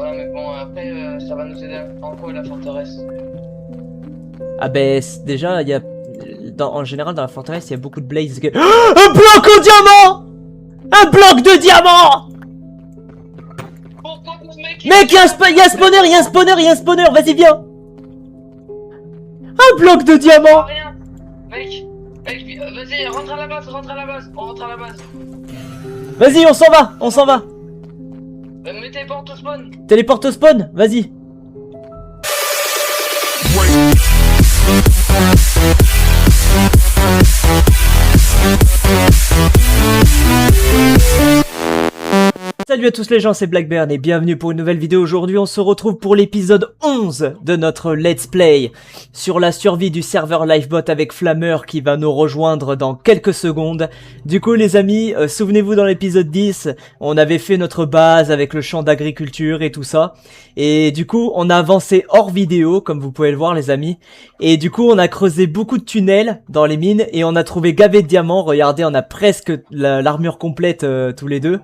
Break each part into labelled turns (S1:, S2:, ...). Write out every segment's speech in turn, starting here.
S1: Ouais, mais bon, après, ça va nous aider en quoi la forteresse?
S2: Ah ben déjà, il y a en général dans la forteresse, il y a beaucoup de blazes. Un bloc au diamant! Un bloc de diamant!
S1: Pourquoi ce mec il
S2: Mec,
S1: est là?
S2: il y a un spawner, il y a un spawner, il y a un spawner, vas-y viens! Un bloc de
S1: Ah,
S2: diamant!
S1: rien! Mec! Mec, vas-y, rentre à la base, rentre à la base! On rentre à la base!
S2: Vas-y, on s'en va, on s'en va!
S1: Mettez porte au spawn!
S2: Téléporte au spawn, vas-y! Salut à tous les gens, c'est Blackburn et bienvenue pour une nouvelle vidéo. Aujourd'hui on se retrouve pour l'épisode 11 de notre Let's Play sur la survie du serveur Livebot avec Flammeur qui va nous rejoindre dans quelques secondes. Du coup les amis, souvenez-vous dans l'épisode 10, on avait fait notre base avec le champ d'agriculture et tout ça. Et du coup on a avancé hors vidéo comme vous pouvez le voir les amis. Et du coup on a creusé beaucoup de tunnels dans les mines et on a trouvé gavé de diamants. Regardez, on a presque l'armure complète tous les deux.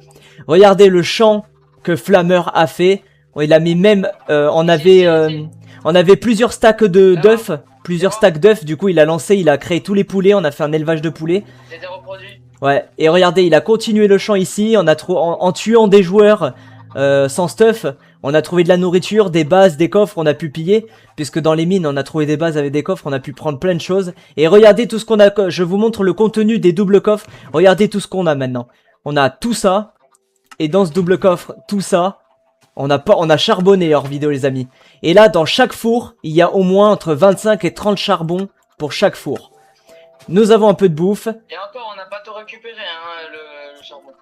S2: Regardez le champ que Flammeur a fait. Il a mis même, on avait plusieurs stacks d'œufs, plusieurs stacks d'œufs. Du coup, il a lancé, il a créé tous les poulets. On a fait un élevage de poulets.
S1: C'est des reproduits.
S2: Ouais. Et regardez, il a continué le champ ici. On a en tuant des joueurs sans stuff. On a trouvé de la nourriture, des bases, des coffres. On a pu piller, puisque dans les mines, on a trouvé des bases avec des coffres. On a pu prendre plein de choses. Et regardez tout ce qu'on a. Je vous montre le contenu des doubles coffres. Regardez tout ce qu'on a maintenant. On a tout ça. Et dans ce double coffre, tout ça, on a charbonné hors vidéo les amis. Et là, dans chaque four, il y a au moins entre 25 et 30 charbons pour chaque four. Nous avons un peu de bouffe.
S1: Et encore, on n'a pas tout récupéré, hein, le charbon.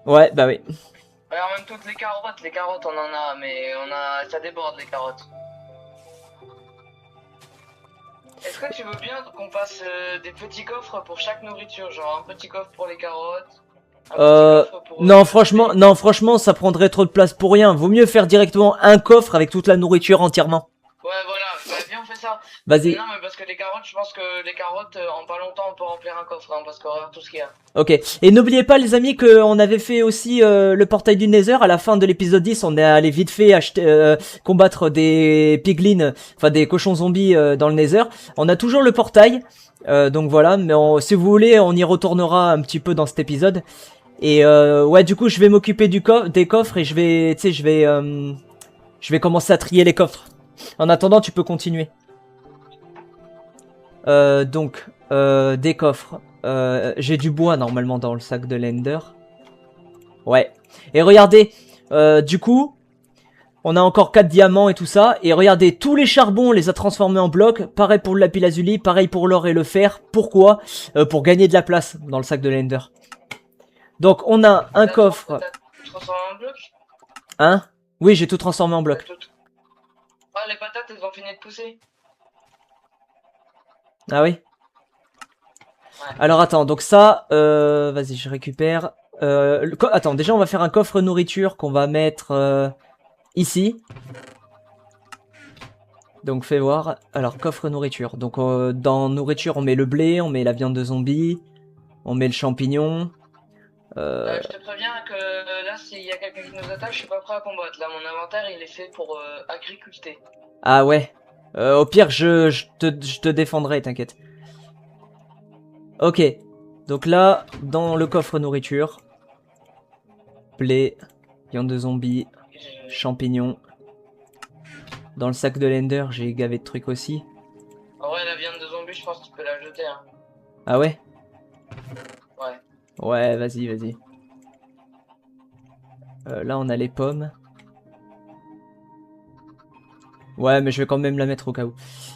S2: Ouais, bah oui.
S1: Ouais, en même toutes les carottes on en a, mais ça déborde les carottes. Est-ce que tu veux bien qu'on fasse des petits coffres pour chaque nourriture, genre un petit coffre pour les carottes?
S2: Non, franchement, ça prendrait trop de place pour rien. Vaut mieux faire directement un coffre avec toute la nourriture entièrement.
S1: Ouais, voilà, bah, viens, on fait ça.
S2: Vas-y.
S1: Non, mais parce que les carottes, je pense que les carottes, en pas longtemps, on peut remplir un coffre, hein, parce qu'on regarde tout ce qu'il y a.
S2: Ok. Et n'oubliez pas les amis qu'on avait fait aussi le portail du Nether. À la fin de l'épisode 10, on est allé vite fait acheter, combattre des piglins, enfin des cochons zombies dans le Nether. On a toujours le portail. Donc voilà, mais si vous voulez, on y retournera un petit peu dans cet épisode. Et ouais, du coup, je vais m'occuper des coffres et je vais, tu sais, je vais commencer à trier les coffres. En attendant, tu peux continuer. Donc, des coffres. J'ai du bois normalement dans le sac de l'Ender. Ouais. Et regardez, du coup, on a encore 4 diamants et tout ça. Et regardez, tous les charbons, on les a transformés en blocs. Pareil pour le lapis-lazuli, pareil pour l'or et le fer. Pourquoi? Pour gagner de la place dans le sac de l'Ender. Donc on a un coffre.
S1: Tu transformes en bloc?
S2: Hein? Oui, j'ai tout transformé en bloc.
S1: Ah, les patates, elles ont fini de pousser.
S2: Ah oui?
S1: Ouais.
S2: Alors attends, donc ça, vas-y, je récupère. Attends, déjà on va faire un coffre nourriture qu'on va mettre ici. Donc fais voir. Alors coffre nourriture. Donc dans nourriture on met le blé, on met la viande de zombie, on met le champignon.
S1: Je te préviens que là, s'il y a quelqu'un qui nous attaque, je suis pas prêt à combattre. Là, mon inventaire, il est fait pour agriculter.
S2: Ah ouais. Au pire, je te défendrai, t'inquiète. Ok. Donc là, dans le coffre nourriture, blé, viande de zombie, champignons. Dans le sac de l'Ender, j'ai gavé de trucs aussi.
S1: En vrai, la viande de zombie, je pense que tu peux la jeter. Hein.
S2: Ah ouais?
S1: Ouais.
S2: Ouais, vas-y, vas-y. Là, on a les pommes. Ouais, mais je vais quand même la mettre au cas où.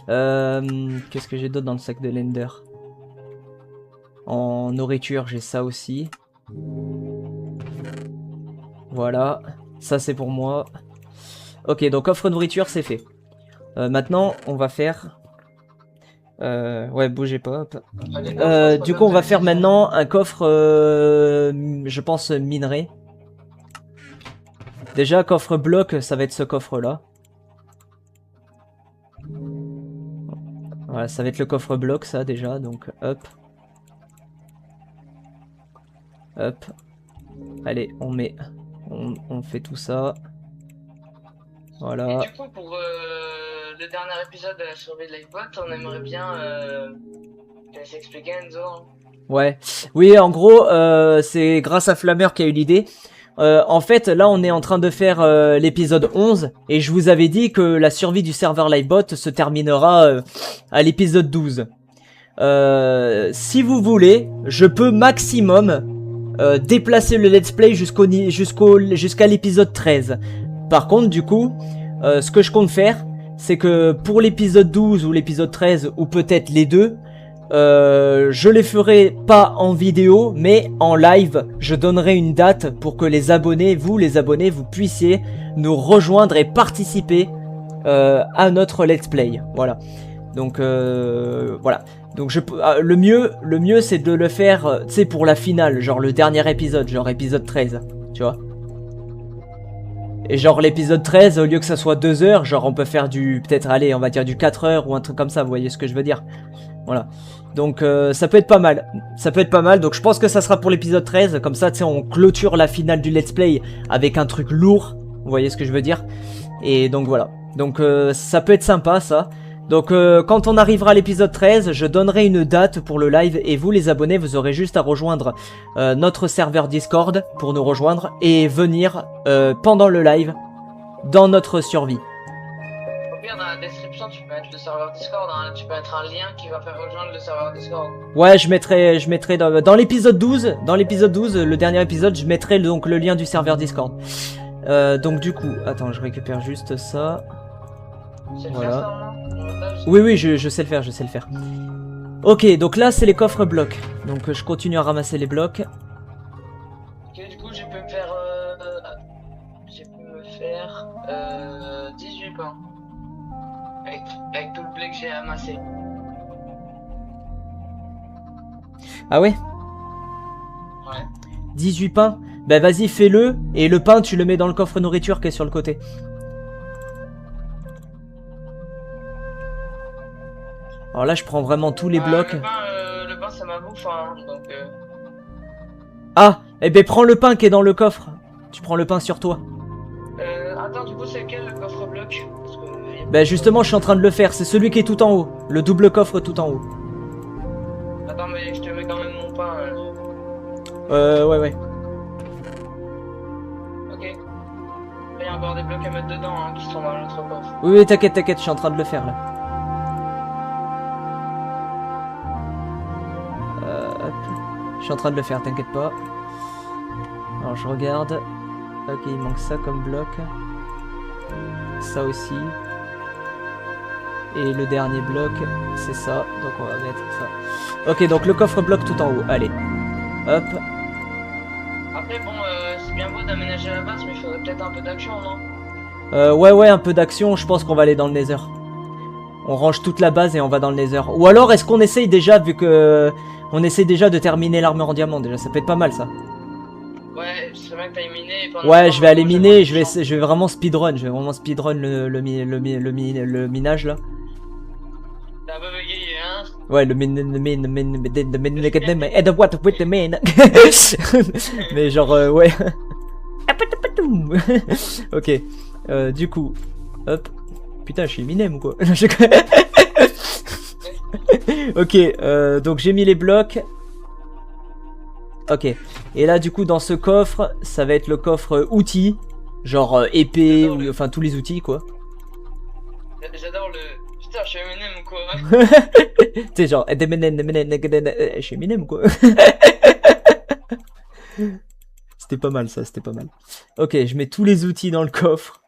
S2: Qu'est-ce que j'ai d'autre dans le sac de l'Ender? En nourriture, j'ai ça aussi. Voilà. Ça, c'est pour moi. Ok, donc offre nourriture, c'est fait. Maintenant, on va faire... ouais, bougez pas. Hop. Du coup, on va faire maintenant un coffre, je pense, minerai. Déjà, coffre bloc, ça va être ce coffre-là. Voilà, ça va être le coffre bloc, ça, déjà. Donc, hop. Hop. Allez, on on fait tout ça. Voilà.
S1: Et du coup, pour le dernier épisode de la survie de Livebot, on aimerait bien te laisser expliquer, Enzo.
S2: Ouais. Oui, en gros, c'est grâce à Flammer qui a eu l'idée. En fait, là, on est en train de faire l'épisode 11, et je vous avais dit que la survie du serveur Livebot se terminera à l'épisode 12. Si vous voulez, je peux maximum déplacer le let's play jusqu'à l'épisode 13. Par contre, du coup, ce que je compte faire, c'est que pour l'épisode 12 ou l'épisode 13, ou peut-être les deux, je les ferai pas en vidéo, mais en live. Je donnerai une date pour que les abonnés, vous puissiez nous rejoindre et participer à notre let's play. Voilà. Donc voilà. Donc le mieux c'est de le faire, tu sais, pour la finale, genre le dernier épisode, genre épisode 13, tu vois. Et genre l'épisode 13, au lieu que ça soit 2 heures, genre on peut faire peut-être, allez, on va dire du 4 heures ou un truc comme ça, vous voyez ce que je veux dire. Voilà. Donc ça peut être pas mal. Ça peut être pas mal, donc je pense que ça sera pour l'épisode 13, comme ça, tu sais, on clôture la finale du let's play avec un truc lourd, vous voyez ce que je veux dire. Et donc voilà. Donc ça peut être sympa, ça. Donc quand on arrivera à l'épisode 13, je donnerai une date pour le live, et vous les abonnés, vous aurez juste à rejoindre notre serveur Discord pour nous rejoindre et venir pendant le live dans notre survie.
S1: Au pire, dans la description, tu peux mettre le serveur Discord, hein. Tu peux mettre un lien qui va faire rejoindre le serveur Discord.
S2: Ouais, je mettrai dans l'épisode 12, le dernier épisode, je mettrai donc le lien du serveur Discord. Donc du coup, attends, je récupère juste ça.
S1: C'est le
S2: Voilà.
S1: faire, ça, normalement, le montage.
S2: Oui, je sais le faire, Ok, donc là, c'est les coffres blocs. Donc je continue à ramasser les blocs.
S1: Ok, du coup, je peux me faire 18 pains. Avec tout le blé que j'ai amassé.
S2: Ah ouais?
S1: Ouais.
S2: 18 pains? Bah vas-y, fais-le, et le pain, tu le mets dans le coffre nourriture qui est sur le côté. Alors là, je prends vraiment tous les blocs.
S1: Le pain, ça m'a bouffe, hein, donc...
S2: Ah, eh ben prends le pain qui est dans le coffre. Tu prends le pain sur toi.
S1: Attends, du coup, c'est lequel, le coffre bloc? Parce que...
S2: Bah justement, je suis en train de le faire. C'est celui qui est tout en haut. Le double coffre tout en haut.
S1: Attends, mais je te mets quand même mon pain.
S2: Ouais.
S1: Ok. Il y a encore des blocs à mettre dedans, hein, qui sont dans l'autre coffre.
S2: Oui, t'inquiète, je suis en train de le faire là. Hop. Je suis en train de le faire, t'inquiète pas. Alors je regarde. Ok, il manque ça comme bloc. Ça aussi. Et le dernier bloc, c'est ça. Donc on va mettre ça. Ok, donc le coffre bloc tout en haut. Allez. Hop.
S1: Après, bon, c'est bien beau d'aménager la base, mais il faudrait peut-être un peu d'action, non?
S2: Ouais, un peu d'action. Je pense qu'on va aller dans le Nether. On range toute la base et on va dans le Nether. Ou alors, est-ce qu'on essaye déjà, vu que... On essaye déjà de terminer l'armure en diamant, déjà. Ça peut être pas mal, ça.
S1: Ouais, c'est bien que t'ailles miner.
S2: Ouais, je vais aller miner. Je vais vraiment speedrun. Je vais vraiment speedrun le minage, là.
S1: T'as un peu bégayé, hein?
S2: Ouais, mais genre, ouais. Ok. Du coup, hop. Putain, je suis Eminem ou quoi? Ok, donc j'ai mis les blocs. Ok. Et là, du coup, dans ce coffre, ça va être le coffre outils. Genre épée, ou enfin tous les outils, quoi.
S1: J'adore le... Putain, je suis Eminem ou quoi?
S2: Tu sais, genre, je suis Eminem ou quoi? C'était pas mal, ça, c'était pas mal. Ok, je mets tous les outils dans le coffre.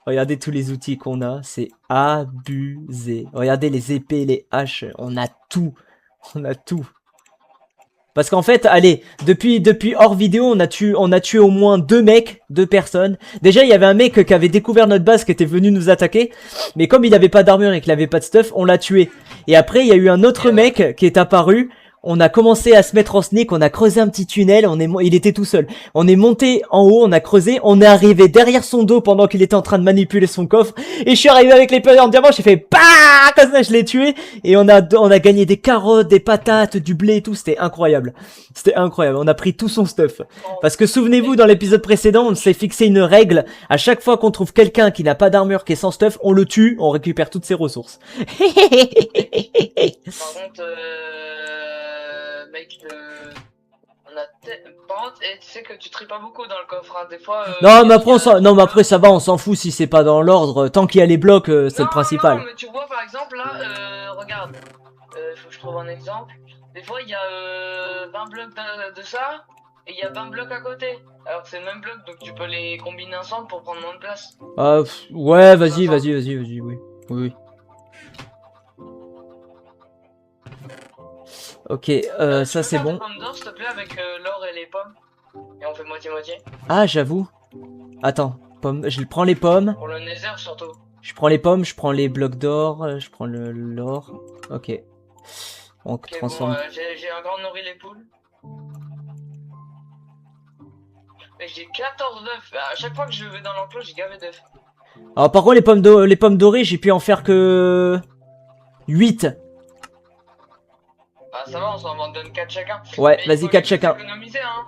S2: Regardez tous les outils qu'on a, c'est abusé. Regardez les épées, les haches, on a tout. On a tout. Parce qu'en fait, allez, depuis hors vidéo, on a tué au moins 2 mecs, 2 personnes. Déjà, il y avait un mec qui avait découvert notre base, qui était venu nous attaquer. Mais comme il avait pas d'armure et qu'il avait pas de stuff, on l'a tué. Et après, il y a eu un autre mec qui est apparu. on a commencé à se mettre en sneak, on a creusé un petit tunnel, il était tout seul. On est monté en haut, on a creusé, on est arrivé derrière son dos pendant qu'il était en train de manipuler son coffre. Et je suis arrivé avec l'épée en diamant, j'ai fait bah comme ça, je l'ai tué. Et on a gagné des carottes, des patates, du blé et tout, c'était incroyable. C'était incroyable, on a pris tout son stuff. Parce que souvenez-vous, dans l'épisode précédent, on s'est fixé une règle. À chaque fois qu'on trouve quelqu'un qui n'a pas d'armure, qui est sans stuff, on le tue, on récupère toutes ses ressources.
S1: Par contre, mec, par contre, tu sais que tu tries pas beaucoup dans le coffre, hein. Des fois.
S2: Non, mais après, non, mais après, ça va, on s'en fout si c'est pas dans l'ordre. Tant qu'il y a les blocs, c'est le principal.
S1: Non, mais tu vois, par exemple, là, regarde. Faut que je trouve un exemple. Des fois, il y a 20 blocs de ça, et il y a 20 blocs à côté. Alors que c'est le même bloc, donc tu peux les combiner ensemble pour prendre moins de place.
S2: Ouais, vas-y, oui. Oui. Ok, ça c'est bon.
S1: Des pommes d'or, s'il te plaît, avec l'or et les pommes. Et on fait moitié-moitié.
S2: Ah, j'avoue. Attends, je prends les pommes.
S1: Pour le nether, surtout.
S2: Je prends les pommes, je prends les blocs d'or, je prends l'or. Ok. On transforme.
S1: Bon, j'ai encore nourri les poules. Mais j'ai 14 œufs. À chaque fois que je vais dans l'enclos, j'ai gavé d'œufs.
S2: Alors par contre, les pommes dorées, j'ai pu en faire que 8.
S1: Ah, ça va, on s'en donne 4 chacun.
S2: Ouais, vas-y, 4 chacun.
S1: Économiser, hein.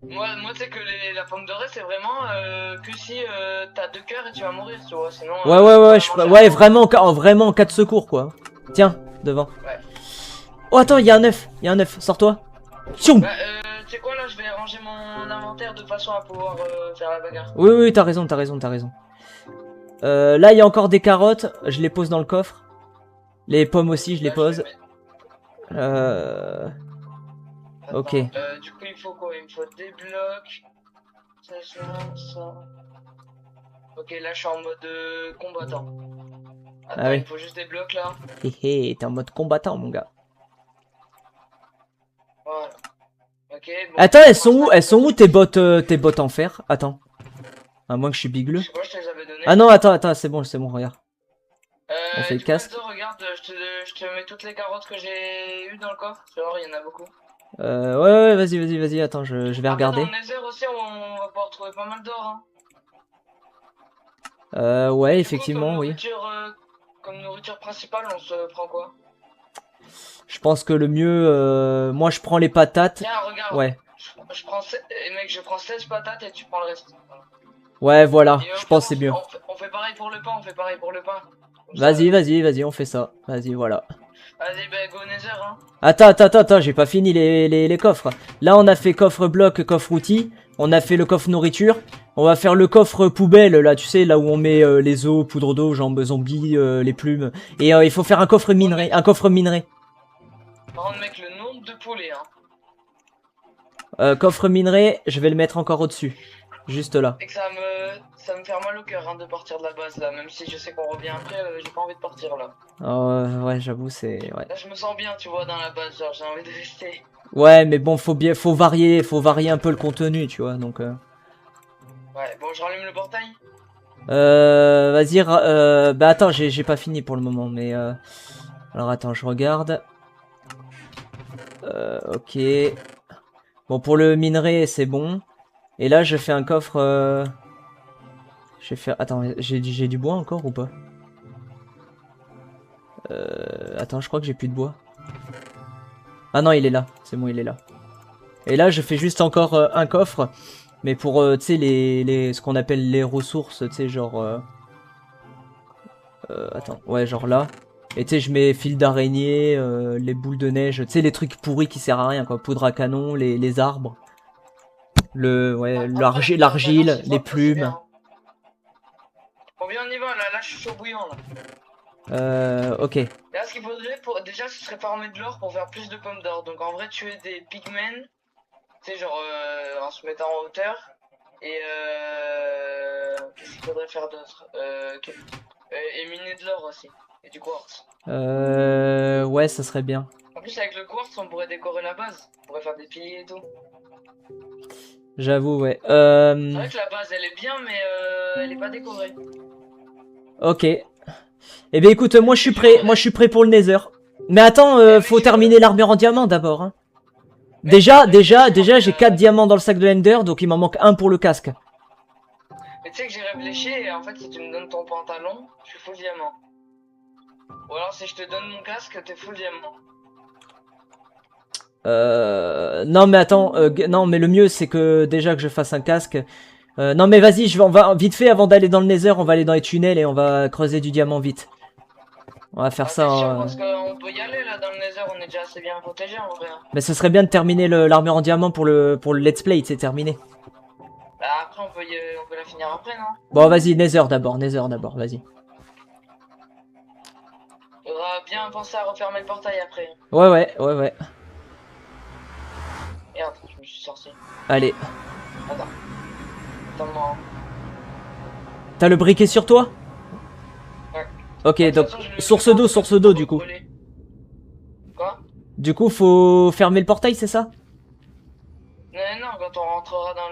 S1: Moi tu sais que la pomme dorée, c'est vraiment que si t'as 2 cœurs et tu vas mourir, tu vois. Sinon.
S2: Ouais, vraiment en cas de secours, quoi. Tiens, devant.
S1: Ouais.
S2: Oh, attends, il y a un œuf, sors-toi. Tchoum.
S1: Bah, tu sais quoi, là, je vais ranger mon inventaire de façon à pouvoir faire la bagarre.
S2: Oui, t'as raison. Là, il y a encore des carottes, je les pose dans le coffre. Les pommes aussi, je les pose. Ok.
S1: Du coup, il faut quoi? Il me faut des blocs. Ça. Ok, là, je suis en mode combattant. Attends,
S2: Ah oui.
S1: il me faut juste des blocs, là.
S2: Hé, t'es en mode combattant, mon gars.
S1: Voilà. Ok, bon,
S2: attends, elles sont où tes bottes en fer? Attends. À moins que je suis bigleux.
S1: Je sais pas, je te les avais données.
S2: Ah non, attends, c'est bon, regarde. On fait le casque.
S1: Regarde, je te mets toutes les carottes que j'ai eues dans le coffre. Tu vois, il y en a beaucoup.
S2: Ouais, vas-y, attends, je vais regarder.
S1: Dans le nether aussi, on va pouvoir trouver pas mal d'or,
S2: hein. Ouais,
S1: coup,
S2: effectivement, oui.
S1: Comme nourriture principale, on se prend quoi?
S2: Je pense que le mieux, moi je prends les patates.
S1: Tiens, regarde.
S2: Ouais.
S1: Je prends 16 patates et tu prends le reste.
S2: Ouais, voilà, je pense que c'est mieux.
S1: On fait pareil pour le pain,
S2: Vas-y, on fait ça. Vas-y, voilà.
S1: Vas-y, bah go nether, hein.
S2: Attends, j'ai pas fini les coffres. Là, on a fait coffre bloc, coffre outil. On a fait le coffre nourriture. On va faire le coffre poubelle, là, tu sais, là où on met les os, poudre d'eau, jambes zombies, les plumes. Et il faut faire un coffre minerai.
S1: Par contre, mec, le nombre de poulets, hein.
S2: Coffre minerai, je vais le mettre encore au-dessus. Juste là.
S1: Et que ça me fait mal au cœur, hein, de partir de la base, là. Même si je sais qu'on revient après, j'ai pas envie de partir, là.
S2: Ouais, j'avoue, c'est... Ouais.
S1: Là, je me sens bien, tu vois, dans la base, genre, j'ai envie de rester.
S2: Ouais, mais bon, faut varier un peu le contenu, tu vois, donc...
S1: Ouais, bon, je rallume le portail.
S2: Vas-y, bah attends, j'ai pas fini pour le moment, mais... Alors attends, je regarde. Ok. Bon, pour le minerai, c'est bon. Et là, je fais un coffre... Je vais faire... Attends, j'ai du bois encore ou pas? Attends, je crois que j'ai plus de bois. Ah non, il est là. C'est bon, il est là. Et là, je fais juste encore un coffre. Mais pour, tu sais, ce qu'on appelle les ressources, tu sais, genre... attends, ouais, genre là. Et tu sais, je mets fil d'araignée, les boules de neige, tu sais, les trucs pourris qui servent à rien, quoi. Poudre à canon, les arbres. L'argile, les plumes.
S1: Combien on y va là, je suis chaud bouillant là.
S2: Ok.
S1: Là, ce qu'il faudrait déjà, ce serait farmer de l'or pour faire plus de pommes d'or. Donc en vrai, tuer des pigmen, tu sais, genre en se mettant en hauteur. Et qu'est-ce qu'il faudrait faire d'autre? Et miner de l'or aussi. Et du quartz.
S2: Ouais, ça serait bien.
S1: En plus, avec le quartz, on pourrait décorer la base. On pourrait faire des piliers et tout.
S2: J'avoue, ouais.
S1: C'est vrai que la base, elle est bien, mais elle est pas décorée.
S2: Ok. Eh bien, écoute, moi je suis prêt pour le nether. Mais attends, faut terminer l'armure en diamant d'abord. Hein. Déjà, j'ai 4 diamants dans le sac de l'Ender, donc il m'en manque un pour le casque.
S1: Mais tu sais que j'ai réfléchi et en fait, si tu me donnes ton pantalon, je suis full diamant. Ou alors, si je te donne mon casque, t'es full diamant.
S2: Non mais attends, non mais le mieux c'est que déjà que je fasse un casque. Non mais vas-y, on va vite fait avant d'aller dans le Nether, on va aller dans les tunnels et on va creuser du diamant vite. On va faire ça.
S1: T'es sûr, parce qu'on peut y aller là dans le Nether, on est déjà assez bien protégé en vrai.
S2: Mais ce serait bien de terminer l'armure en diamant pour le let's play, c'est terminé.
S1: Bah après on peut la finir après, non?
S2: Bon vas-y, Nether d'abord, vas-y.
S1: Faudra bien penser à refermer le portail après.
S2: Ouais.
S1: Merde, je me suis sorti.
S2: Allez.
S1: Attends-moi.
S2: T'as le briquet sur toi?
S1: Ouais.
S2: Ok,
S1: De toute
S2: donc
S1: façon,
S2: source d'eau du coup.
S1: Quoi?
S2: Du coup, faut fermer le portail, c'est ça?
S1: Non, quand on rentrera dans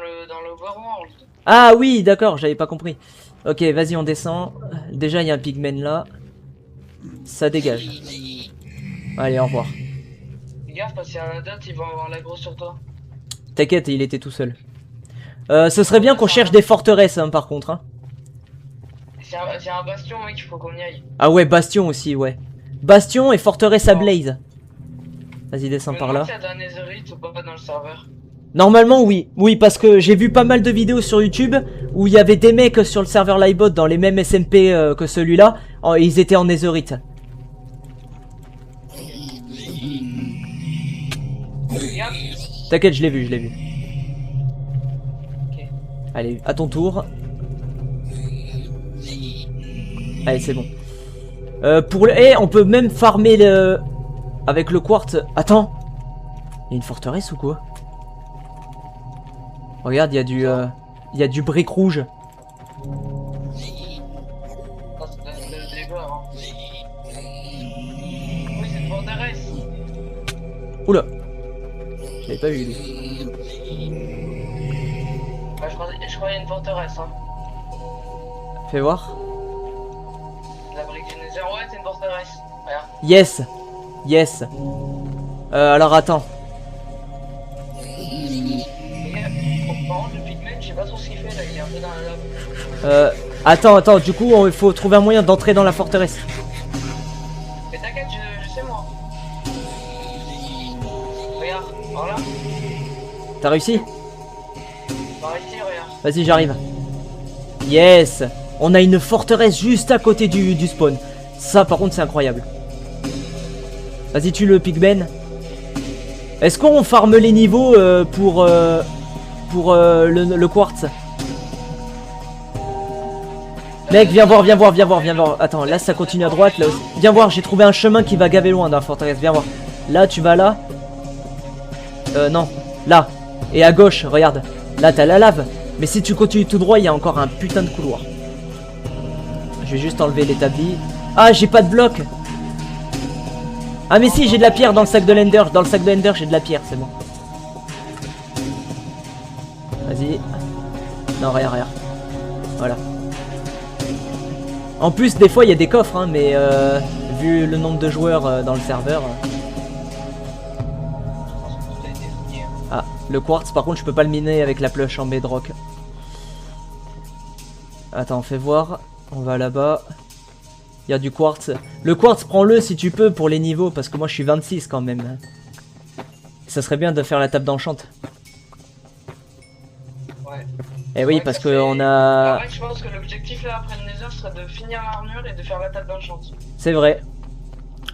S1: l'overworld.
S2: Ah oui, d'accord, j'avais pas compris. Ok, vas-y, on descend. Déjà, il y a un pigman là. Ça dégage. Allez, au revoir.
S1: Fais gaffe parce qu'il y en a d'autres, ils vont avoir l'aggro sur toi.
S2: T'inquiète, il était tout seul. Ce serait bien qu'on cherche des forteresses, hein, par contre. Hein.
S1: C'est un bastion, mec, il faut qu'on y aille.
S2: Ah ouais, bastion aussi, ouais. Bastion et forteresse à blaze. Vas-y, descends par là.
S1: Il y a de la netherite ou pas dans le serveur?
S2: Normalement, oui. Oui, parce que j'ai vu pas mal de vidéos sur YouTube où il y avait des mecs sur le serveur Livebot dans les mêmes SMP que celui-là. Ils étaient en netherite. T'inquiète, je l'ai vu.
S1: Okay.
S2: Allez, à ton tour. Allez, c'est bon. On peut même farmer le... avec le quartz. Attends. Il y a une forteresse ou quoi? Regarde, il y a du brick rouge.
S1: Oui, c'est une forteresse.
S2: Oula. Je l'avais pas vu lui.
S1: Bah, je crois qu'il y a une forteresse. Hein.
S2: Fais voir.
S1: La brique du Nether, ouais, c'est une forteresse. Regarde.
S2: Yes. Alors attends.
S1: Par contre, le pigman, je sais pas trop ce qu'il fait là, il est un peu dans la lave.
S2: Attends, du coup, il faut trouver un moyen d'entrer dans la forteresse.
S1: Mais t'inquiète, je sais moi. Regarde, par là.
S2: T'as réussi?
S1: Par ici, regarde.
S2: Vas-y, j'arrive. Yes. On a une forteresse juste à côté du spawn. Ça, par contre, c'est incroyable. Vas-y, tue le pigman. Est-ce qu'on farme les niveaux pour le quartz? Mec, viens voir. Attends, là, ça continue à droite. Là aussi. Viens voir, j'ai trouvé un chemin qui va gaver loin dans la forteresse. Viens voir. Là, tu vas là. Non. Là. Et à gauche, regarde. Là, t'as la lave. Mais si tu continues tout droit, il y a encore un putain de couloir. Je vais juste enlever l'établi. Ah, j'ai pas de bloc. Ah mais si, j'ai de la pierre dans le sac de l'Ender. Dans le sac de l'Ender, j'ai de la pierre, c'est bon. Vas-y. Non, rien. Voilà. En plus, des fois, il y a des coffres, hein, mais vu le nombre de joueurs dans le serveur... Ah, le quartz, par contre, je peux pas le miner avec la pioche en bedrock. Attends, fais voir. On va là-bas. Il y a du quartz. Le quartz, prends-le si tu peux pour les niveaux, parce que moi je suis 26 quand même. Ça serait bien de faire la table d'enchante.
S1: Ouais.
S2: Eh oui, parce que on a...
S1: En fait, je pense que l'objectif là après le Nether serait de finir l'armure et de faire la table d'enchante.
S2: C'est vrai.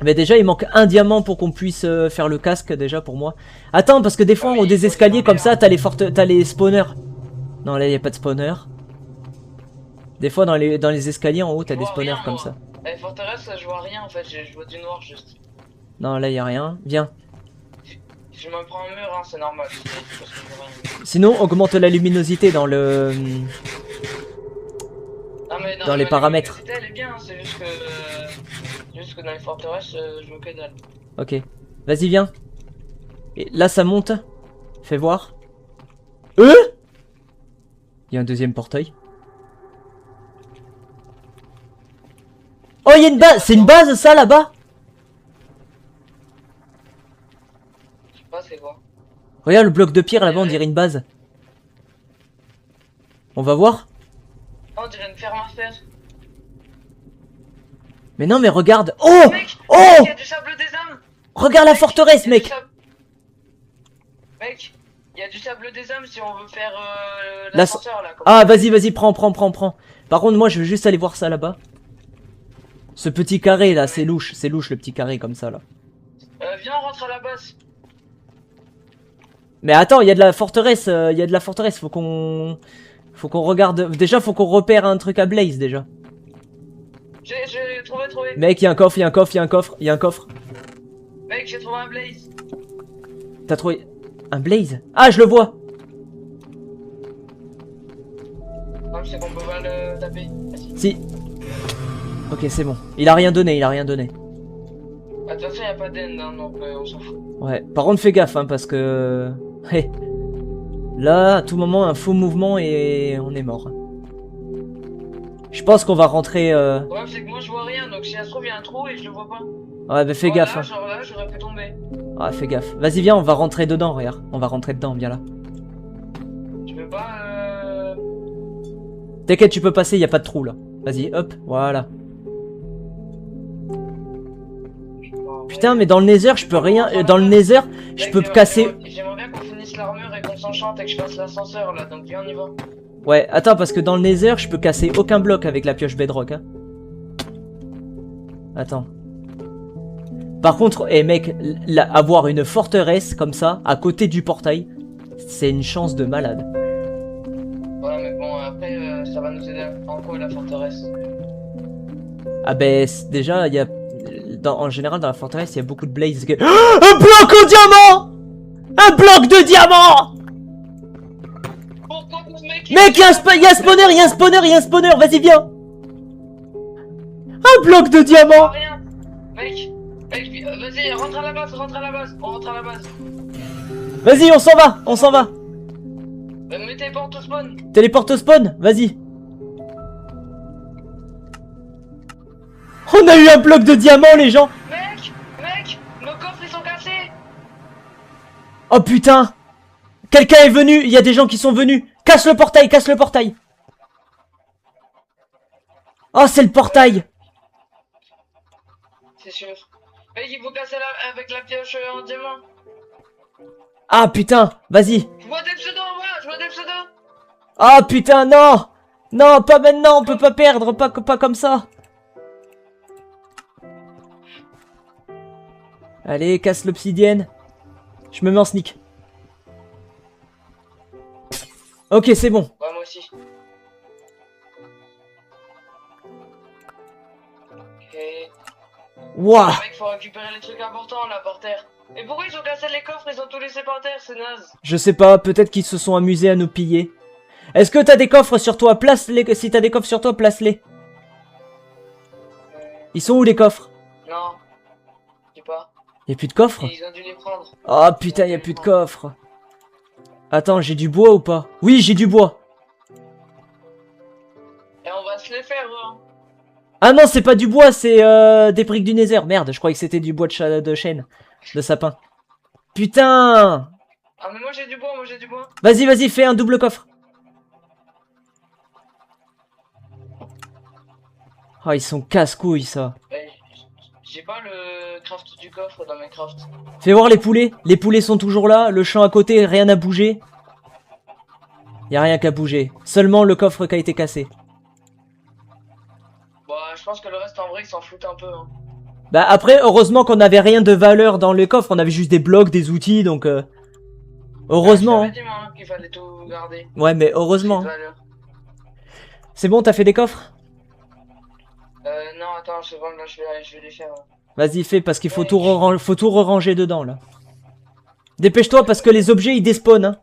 S2: Mais déjà, il manque un diamant pour qu'on puisse faire le casque, déjà, pour moi. Attends, parce que des fois, en haut des escaliers comme ça, t'as les spawners. Non, là, il n'y a pas de spawner. Des fois, dans les escaliers en haut, t'as des spawners comme ça.
S1: La forteresse, je vois rien en fait, je vois du noir juste.
S2: Non, là, il n'y a rien. Viens.
S1: Je me prends un mur, hein, c'est normal.
S2: Sinon, augmente la luminosité dans le...
S1: Non, mais
S2: dans les paramètres.
S1: Elle est bien, c'est juste que dans les forteresses, je vois que dalle.
S2: Ok. Vas-y, viens. Et là, ça monte. Fais voir. Il y a un deuxième portail. Oh, il y a une base. C'est une base, ça, là-bas? Regarde le bloc de pierre là-bas, on dirait une base. On va voir.
S1: Oh, on dirait une ferme à fer.
S2: Mais non, mais regarde. Oh!
S1: Mec,
S2: Oh!
S1: il y a du sable des âmes.
S2: Regarde la forteresse,
S1: il y a du
S2: mec!
S1: sable- Mec, il y a du sable des âmes si on veut faire
S2: La-
S1: l'ascenseur là. Comme
S2: Ah, vas-y, prends. Par contre, moi, je veux juste aller voir ça là-bas. Ce petit carré là, c'est louche le petit carré comme ça là.
S1: Viens, on rentre à la base.
S2: Mais attends, il y a de la forteresse, faut qu'on regarde. Déjà, faut qu'on repère un truc à Blaze déjà.
S1: J'ai trouvé.
S2: Mec, il y a un coffre.
S1: Mec, j'ai trouvé un blaze.
S2: T'as trouvé un Blaze? Ah, je le vois.
S1: Non, je sais qu'on peut pas le taper. Vas-y.
S2: Si. Ok, c'est bon. Il a rien donné.
S1: Bah, de toute façon, y a pas d'end, hein, donc on s'en fout.
S2: Ouais. Par contre, fais gaffe, hein, parce que. Hé. Là, à tout moment, un faux mouvement et on est mort. Je pense qu'on va rentrer.
S1: Le problème, c'est que moi je vois rien, donc si ça se trouve, y a un trou et je le vois pas.
S2: Ouais, bah fais gaffe.
S1: Là,
S2: Hein.
S1: genre là, j'aurais pu tomber.
S2: Ah, fais gaffe. Vas-y, viens, on va rentrer dedans, regarde. On va rentrer dedans, viens là.
S1: Tu peux pas.
S2: T'inquiète, tu peux passer, y a pas de trou là. Vas-y, hop, voilà. Putain, mais dans le Nether, je peux rien. Dans le Nether, je peux casser.
S1: J'aimerais bien qu'on finisse l'armure et qu'on s'enchante et que je fasse l'ascenseur là, donc viens, on y va.
S2: Ouais, attends, parce que dans le Nether, je peux casser aucun bloc avec la pioche bedrock. Hein. Attends. Par contre, mec, avoir une forteresse comme ça, à côté du portail, c'est une chance de malade.
S1: Ouais, mais bon, après, ça va nous aider en quoi la forteresse?
S2: Ah ben, déjà, il y a... en général, dans la forteresse, il y a beaucoup de blazes. Un bloc au diamant! Un bloc de diamant!
S1: Pourquoi ce mec?
S2: Mec, y'a un spawner, vas-y, viens! Un bloc de diamant!
S1: Rien. Mec, vas-y, rentre à la base, on rentre à la base.
S2: Vas-y, on s'en va!
S1: Mettez les portes au spawn.
S2: Téléporte au spawn, vas-y! On a eu un bloc de diamant, les gens!
S1: Mec, nos coffres ils sont cassés.
S2: Oh putain! Quelqu'un est venu, il y a des gens qui sont venus! Casse le portail! Oh, c'est le portail!
S1: C'est sûr. Mec, il faut casser avec la pioche en diamant.
S2: Ah putain, vas-y!
S1: Je vois des pseudos.
S2: Ah putain, non! Non, pas maintenant, on peut pas perdre, pas comme ça! Allez, casse l'obsidienne. Je me mets en sneak. Ok, c'est bon.
S1: Ouais, moi aussi. Ok.
S2: Wouah!
S1: Mec, faut récupérer les trucs importants là par terre. Et pourquoi ils ont cassé les coffres? Ils ont tout laissé par terre, c'est naze.
S2: Je sais pas, peut-être qu'ils se sont amusés à nous piller. Est-ce que t'as des coffres sur toi? Place-les. Si t'as des coffres sur toi, place-les. Ils sont où les coffres?
S1: Non. Je sais pas.
S2: Y'a plus de coffres?
S1: Ils ont dû les prendre.
S2: Oh putain, y'a plus de coffres. Attends, j'ai du bois ou pas? Oui, j'ai du bois.
S1: Et on va se les faire, hein.
S2: Ah non, c'est pas du bois, c'est des briques du Nether. Merde, je croyais que c'était du bois de chêne. De sapin. Putain!
S1: Ah, mais moi j'ai du bois,
S2: Vas-y, fais un double coffre. Oh, ils sont casse-couilles, ça.
S1: Ouais, j'ai pas le craft du coffre dans mes crafts.
S2: Fais voir les poulets. Les poulets sont toujours là. Le champ à côté, rien n'a bougé. Y'a rien qu'à bouger. Seulement le coffre qui a été cassé.
S1: Bah, je pense que le reste en vrai ils s'en foutent un peu, hein.
S2: Bah après, heureusement qu'on avait rien de valeur dans le coffre. On avait juste des blocs, des outils, donc... Heureusement.
S1: Je t'avais dit, moi, qu'il fallait tout garder.
S2: Ouais, mais heureusement.
S1: Cette valeur.
S2: C'est bon, t'as fait des coffres?
S1: Non, attends, c'est bon, là je vais les faire.
S2: Vas-y, fais, parce qu'il faut tout re-ranger dedans, là. Dépêche-toi, parce que les objets, ils despawnent, hein.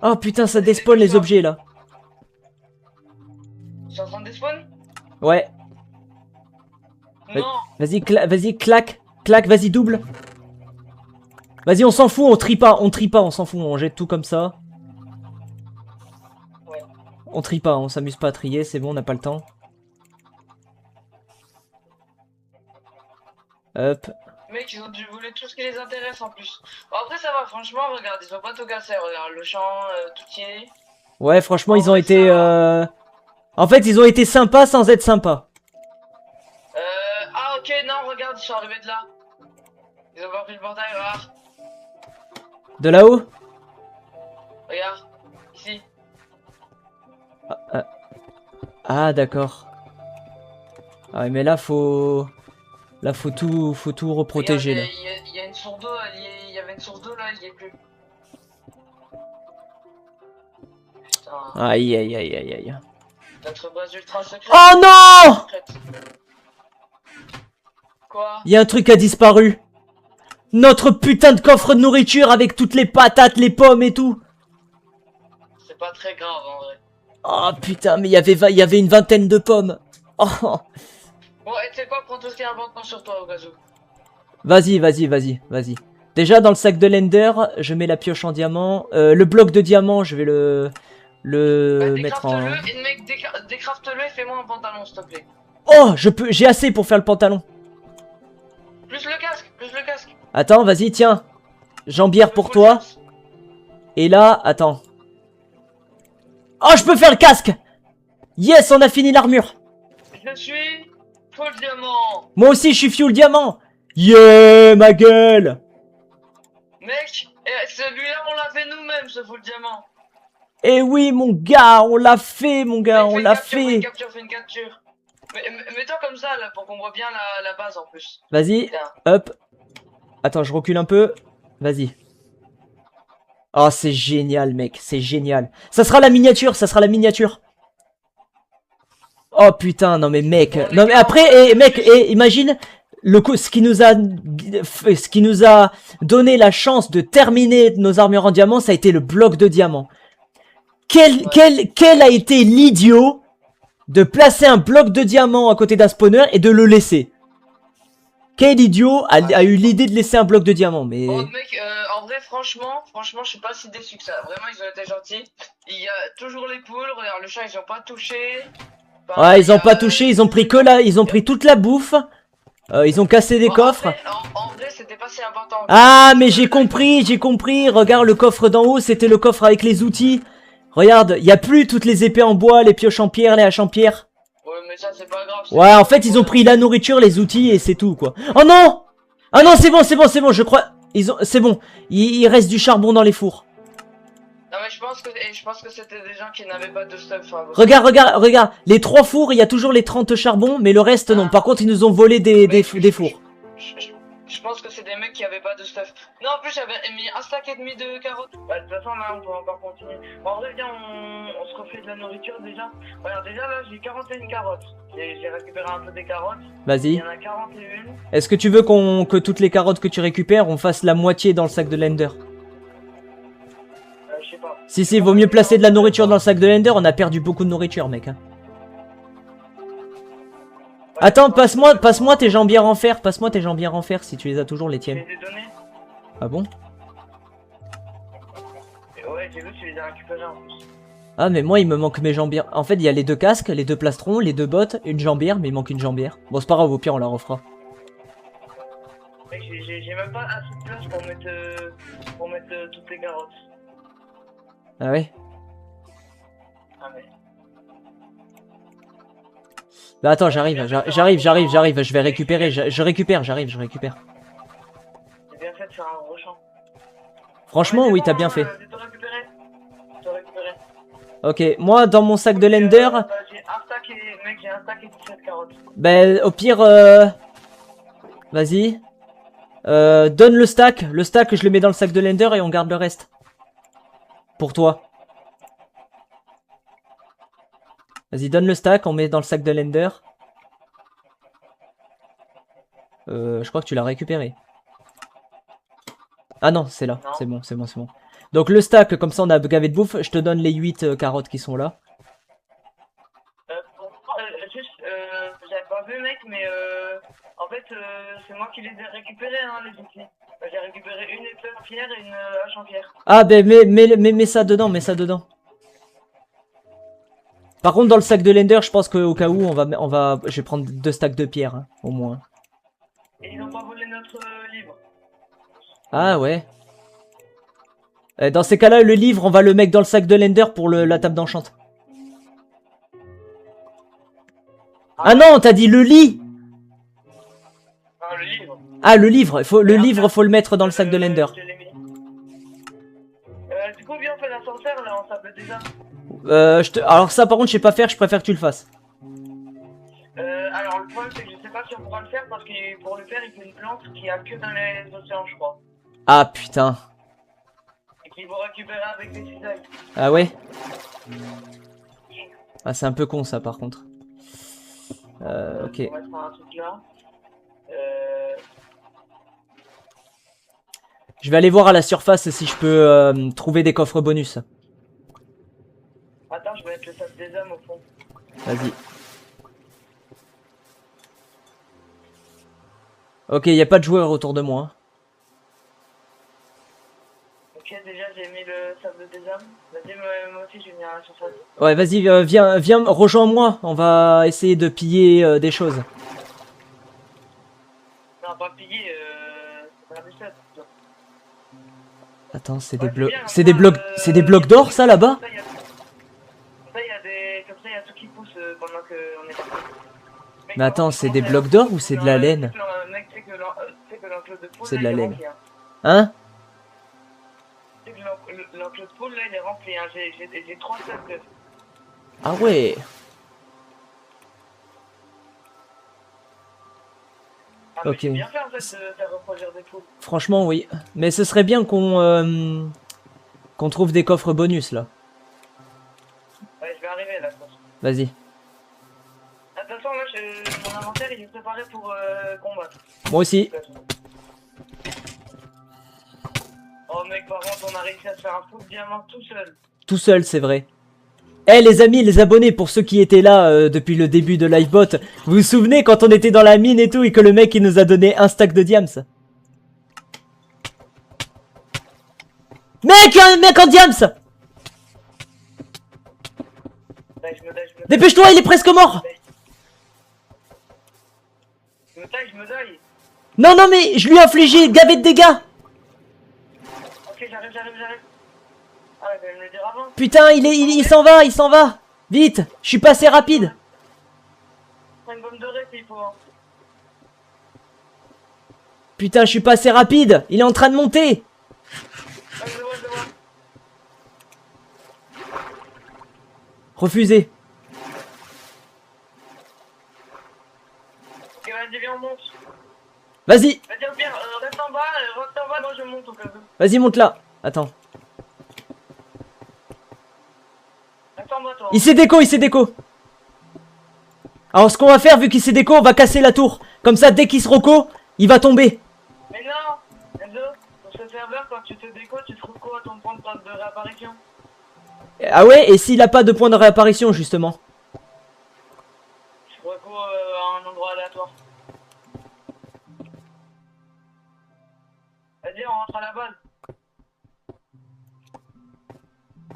S2: Oh putain, ça despawn les objets, là.
S1: C'est en train de despawn?
S2: Ouais.
S1: Non.
S2: Vas-y, claque, vas-y, double. Vas-y, on s'en fout, on trie pas, on s'en fout, on jette tout comme ça.
S1: Ouais.
S2: On trie pas, on s'amuse pas à trier, c'est bon, on n'a pas le temps. Hop.
S1: Mec, ils ont dû voler tout ce qui les intéresse en plus. Bon, après, ça va, franchement, regarde, ils ont pas tout cassé. Regarde, le champ, tout y est.
S2: Ouais, franchement, ils ont
S1: vrai,
S2: été... En fait, ils ont été sympas sans être sympas.
S1: Ah, ok, non, regarde, ils sont arrivés de là. Ils ont pas pris le portail, regarde.
S2: De là-haut?
S1: Regarde, ici.
S2: Ah, d'accord. Ah, ouais, mais là, faut... Là, faut tout reprotéger, là.
S1: Regarde, il y a une source d'eau, il y avait une source d'eau là, il y est plus. Putain,
S2: Aïe, aïe, aïe, aïe, aïe.
S1: notre base ultra secrète.
S2: Oh non!
S1: Quoi?
S2: Il y a un truc qui a disparu. Notre putain de coffre de nourriture avec toutes les patates, les pommes et tout.
S1: C'est pas très grave en vrai.
S2: Oh putain, mais il y avait une vingtaine de pommes. Oh.
S1: Bon, et tu sais quoi, prends tout ce qui est important sur toi au cas où.
S2: Vas-y, vas-y, vas-y, vas-y. Déjà, dans le sac de l'Ender, je mets la pioche en diamant. Le bloc de diamant, je vais le mettre en...
S1: Décrafte-le, et mec, décrafte-le et fais-moi un pantalon, s'il te plaît.
S2: Oh, j'ai assez pour faire le pantalon.
S1: Plus le casque, plus le casque.
S2: Attends, vas-y, tiens. Jambière pour toi. Et là, attends. Oh, je peux faire le casque. Yes, on a fini l'armure.
S1: Je suis full diamant.
S2: Moi aussi, je suis fuel diamant. Yeah, ma gueule.
S1: Mec, celui-là, on l'a fait nous-mêmes, ce full diamant.
S2: Eh oui, mon gars, on l'a fait, mon gars, on l'a fait.
S1: Fais une capture. Mets-toi comme ça, là, pour qu'on voit bien la base, en plus.
S2: Vas-y,
S1: Tiens.
S2: hop. Attends, je recule un peu. Vas-y. Oh, c'est génial, mec, c'est génial. Ça sera la miniature, ça sera la miniature. Oh putain, non mais mec.
S1: Bon,
S2: Non mais
S1: gars,
S2: après, mec, imagine ce qui nous a donné la chance de terminer nos armures en diamant, ça a été le bloc de diamant. Quel a été l'idiot de placer un bloc de diamant à côté d'un spawner et de le laisser? Quel idiot a eu l'idée de laisser un bloc de diamant? Mais
S1: bon, mec, en vrai, franchement, je suis pas si déçu que ça. Vraiment, ils ont été gentils. Il y a toujours les poules. Regarde, le chat, ils ont pas touché. Enfin,
S2: ouais, ils ont pas touché, ils ont pris ils ont pris toute la bouffe. Ils ont cassé des coffres.
S1: En vrai, c'était pas si important.
S2: Ah, mais j'ai compris. Regarde, le coffre d'en haut, c'était le coffre avec les outils. Regarde, il y a plus toutes les épées en bois, les pioches en pierre, les haches en pierre.
S1: Ouais, mais ça, c'est pas grave.
S2: Ouais, en fait, ils ont pris la nourriture, les outils et c'est tout, quoi. Oh non! Ah non, c'est bon, je crois. C'est bon. Il reste du charbon dans les fours.
S1: Non, mais je pense que c'était des gens qui n'avaient pas de stuff. Hein,
S2: Regarde. Les 3 fours, il y a toujours les 30 charbons, mais le reste, non. Par contre, ils nous ont volé des fours.
S1: Je pense que c'est des mecs qui avaient pas de stuff. Non, en plus, j'avais mis un stack et demi de carottes. Bah, de toute façon, là, on peut encore continuer. En vrai, viens, on se refait de la nourriture déjà. Regarde, déjà là, j'ai 41 carottes. J'ai récupéré un peu des carottes. Il
S2: Vas-y.
S1: y en a 41.
S2: Est-ce que tu veux que toutes les carottes que tu récupères, on fasse la moitié dans le sac de l'Ender?
S1: Je sais pas.
S2: Si, vaut mieux placer de la nourriture dans le sac de l'Ender, on a perdu beaucoup de nourriture, mec. Hein. Attends, passe-moi tes jambières en fer, si tu les as toujours, les tiennes.
S1: Je les ai donnés.
S2: Ah bon?
S1: Ouais, j'ai vu que tu les as récupérés en plus.
S2: Ah, mais moi, il me manque mes jambières. En fait, il y a les 2 casques, les 2 plastrons, les 2 bottes, une jambière, mais il manque une jambière. Bon, c'est pas grave, au pire, on la refera.
S1: Mec, j'ai même pas assez de place pour mettre toutes les carottes.
S2: Ah ouais?
S1: Ah, mais...
S2: Bah attends, j'arrive, je vais récupérer, j'arrive.
S1: J'ai bien fait de faire un gros champ.
S2: Franchement, oui, t'as bien fait.
S1: J'ai tout récupéré.
S2: Ok, moi, dans mon sac de l'Ender...
S1: J'ai un stack et 17 carottes.
S2: Bah, au pire, vas-y. Donne le stack, je le mets dans le sac de l'Ender et on garde le reste. Pour toi. Vas-y, donne le stack, on met dans le sac de l'Ender. Je crois que tu l'as récupéré. Ah non, c'est là, c'est bon. Donc le stack, comme ça on a gavé de bouffe, je te donne les 8 carottes qui sont là.
S1: J'avais pas vu mec, mais en fait c'est moi qui les ai récupérés hein, les outils. J'ai récupéré une épée en pierre et une hache en pierre.
S2: Ah ben mets ça dedans, Par contre dans le sac de l'Ender, je pense qu'au cas où je vais prendre 2 stacks de pierre, hein, au moins.
S1: Et ils ont pas volé notre livre.
S2: Ah ouais. Dans ces cas-là, le livre, on va le mettre dans le sac de l'Ender pour la table d'enchant. Ah non, t'as dit le lit.
S1: Ah, le livre.
S2: Ah, le livre, le livre, faut le mettre dans le sac de l'Ender.
S1: Du coup, viens, on fait l'ascenseur là, on s'appelle déjà.
S2: Alors ça, par contre, je sais pas faire, je préfère que tu le fasses.
S1: Alors, le problème, c'est que je sais pas si on pourra le faire parce que pour le faire, il faut une plante qui a que dans les océans, je crois.
S2: Ah putain.
S1: Et qu'il faut récupérer avec des cisailles.
S2: Ah ouais. Ah, c'est un peu con ça, par contre. Ok.
S1: On va mettre un truc là.
S2: Je vais aller voir à la surface si je peux trouver des coffres bonus.
S1: Attends, je vais mettre le sac des hommes au fond.
S2: Vas-y. Ok, y a pas de joueurs autour de moi.
S1: Ok, déjà j'ai mis le sable des hommes. Vas-y, moi aussi je vais venir à la surface.
S2: Ouais, vas-y, viens, rejoins-moi. On va essayer de piller des choses.
S1: Non, pas piller, c'est pas du set.
S2: Attends, c'est
S1: Ouais,
S2: des blocs.
S1: bien,
S2: C'est des blocs. C'est des blocs d'or, ça, là-bas?
S1: Comme ça, il y a des. Comme ça, il y a tout qui pousse pendant qu'on est parti.
S2: Mais attends, c'est des blocs d'or ou c'est de la laine?
S1: Mec, tu sais que l'enclos de poule,
S2: C'est de
S1: là,
S2: la
S1: il est
S2: laine.
S1: rempli, hein.
S2: Hein?
S1: Tu sais que l'enclos de poule, là, il est rempli, hein. J'ai 3 sacs de.
S2: Ah ouais.
S1: Ah, mais
S2: Ok.
S1: c'est bien fait en fait de faire reproduire des poules.
S2: Franchement, oui. Mais ce serait bien qu'on trouve des coffres bonus, là.
S1: Ouais, je vais arriver là, je pense.
S2: Vas-y.
S1: De toute façon, là, mon inventaire, il est préparé pour combattre.
S2: Moi aussi.
S1: Oh mec, par contre, on a réussi à se faire un full diamant tout seul.
S2: Tout seul, c'est vrai. Eh les amis, les abonnés, pour ceux qui étaient là depuis le début de Livebot, vous vous souvenez quand on était dans la mine et tout et que le mec il nous a donné un stack de diams? Mec, un mec en diams! Dépêche-toi, il est presque mort!
S1: Je me taille.
S2: Non, non, mais je lui ai infligé gavé de dégâts!
S1: Ok, j'arrive. Ah, il fallait me le dire avant.
S2: Putain, il s'en va! Vite! Je suis pas assez rapide!
S1: Prends une bombe dorée s'il faut. Hein.
S2: Putain, je suis pas assez rapide! Il est en train de monter!
S1: Ah, je le vois.
S2: Refusé.
S1: Ok, vas-y, viens, on monte.
S2: Vas-y!
S1: Vas-y, au pire, reste en bas, moi je monte au cas où.
S2: Vas-y, monte là! Attends.
S1: Reste en bas, toi.
S2: Il s'est déco! Alors ce qu'on va faire, vu qu'il s'est déco, on va casser la tour. Comme ça, dès qu'il se reco, il va tomber.
S1: Mais non, Enzo, sur ce serveur, quand tu te déco, tu te reco à ton point de réapparition.
S2: Ah ouais, et s'il a pas de point de réapparition, justement?
S1: Tu te reco à un endroit aléatoire. Vas-y, on rentre à la base.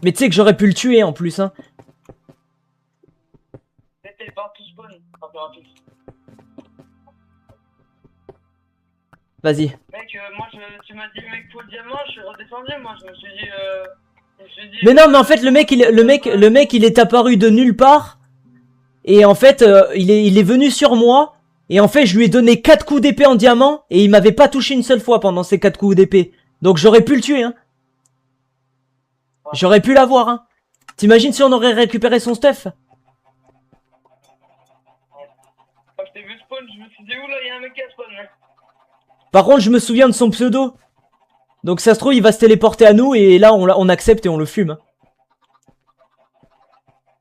S2: Mais tu sais que j'aurais pu le tuer en plus, hein.
S1: C'était partout spawn, un peu rapide.
S2: Vas-y.
S1: Mec, moi, tu m'as dit mec full diamant, je suis redescendu, moi, je me suis dit...
S2: Mais non, mais en fait, le mec, il est apparu de nulle part. Et en fait, il est venu sur moi. Et en fait, je lui ai donné 4 coups d'épée en diamant. Et il m'avait pas touché une seule fois pendant ces 4 coups d'épée. Donc j'aurais pu le tuer, hein. J'aurais pu l'avoir, hein. T'imagines si on aurait récupéré son stuff?
S1: Quand je t'ai vu spawn, je me suis dit, oula, il y a un mec qui a spawn, mec.
S2: Par contre, je me souviens de son pseudo. Donc ça se trouve, il va se téléporter à nous. Et là, on accepte et on le fume.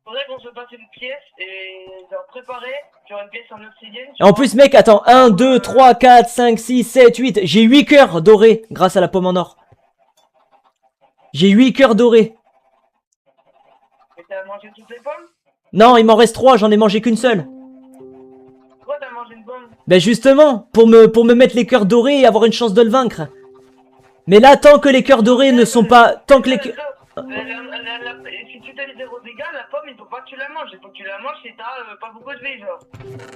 S1: Faudrait qu'on se passe une pièce et genre préparer, genre une pièce en obsidienne.
S2: Et en plus, mec, attends. 1, 2, 3, 4, 5, 6, 7, 8. J'ai 8 cœurs dorés grâce à la pomme en or. J'ai 8 cœurs dorés.
S1: Mais t'as mangé toutes les pommes?
S2: Non, il m'en reste 3, j'en ai mangé qu'une seule.
S1: Pourquoi t'as mangé une pomme?
S2: Ben justement, pour me mettre les cœurs dorés et avoir une chance de le vaincre. Mais là, tant que les cœurs dorés ne sont pas... Tant que les cœurs...
S1: Si tu t'as 0 dégâts, la pomme, il faut pas que tu la manges. Il faut que tu la manges si t'as pas beaucoup de vie, genre.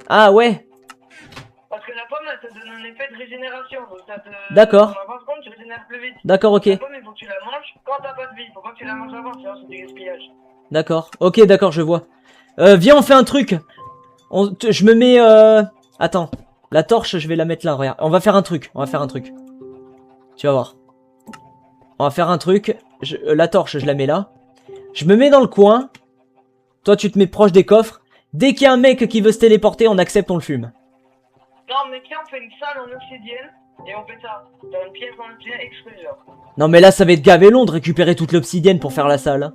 S2: Ah ouais.
S1: Parce que la pomme, elle te donne un effet de régénération. Donc ça te...
S2: D'accord.
S1: Par contre, tu régénères plus vite.
S2: D'accord, ok.
S1: La pomme, il faut que tu la manges quand t'as pas de vie. Faut pas que tu la manges avant, sinon c'est du gaspillage.
S2: D'accord. Ok, d'accord, je vois. Viens, on fait un truc. Je me mets... Attends. La torche, je vais la mettre là, regarde. On va faire un truc. On va faire un truc. Tu vas voir. On va faire un truc. La torche, je la mets là. Je me mets dans le coin. Toi, tu te mets proche des coffres. Dès qu'il y a un mec qui veut se téléporter, on accepte, on le fume.
S1: Non, mais tiens, on fait une salle en obsidienne et on fait ça. Dans une pièce en obsidienne exprès, genre.
S2: Non, mais là, ça va être gavé long de récupérer toute l'obsidienne pour faire la salle. Hein.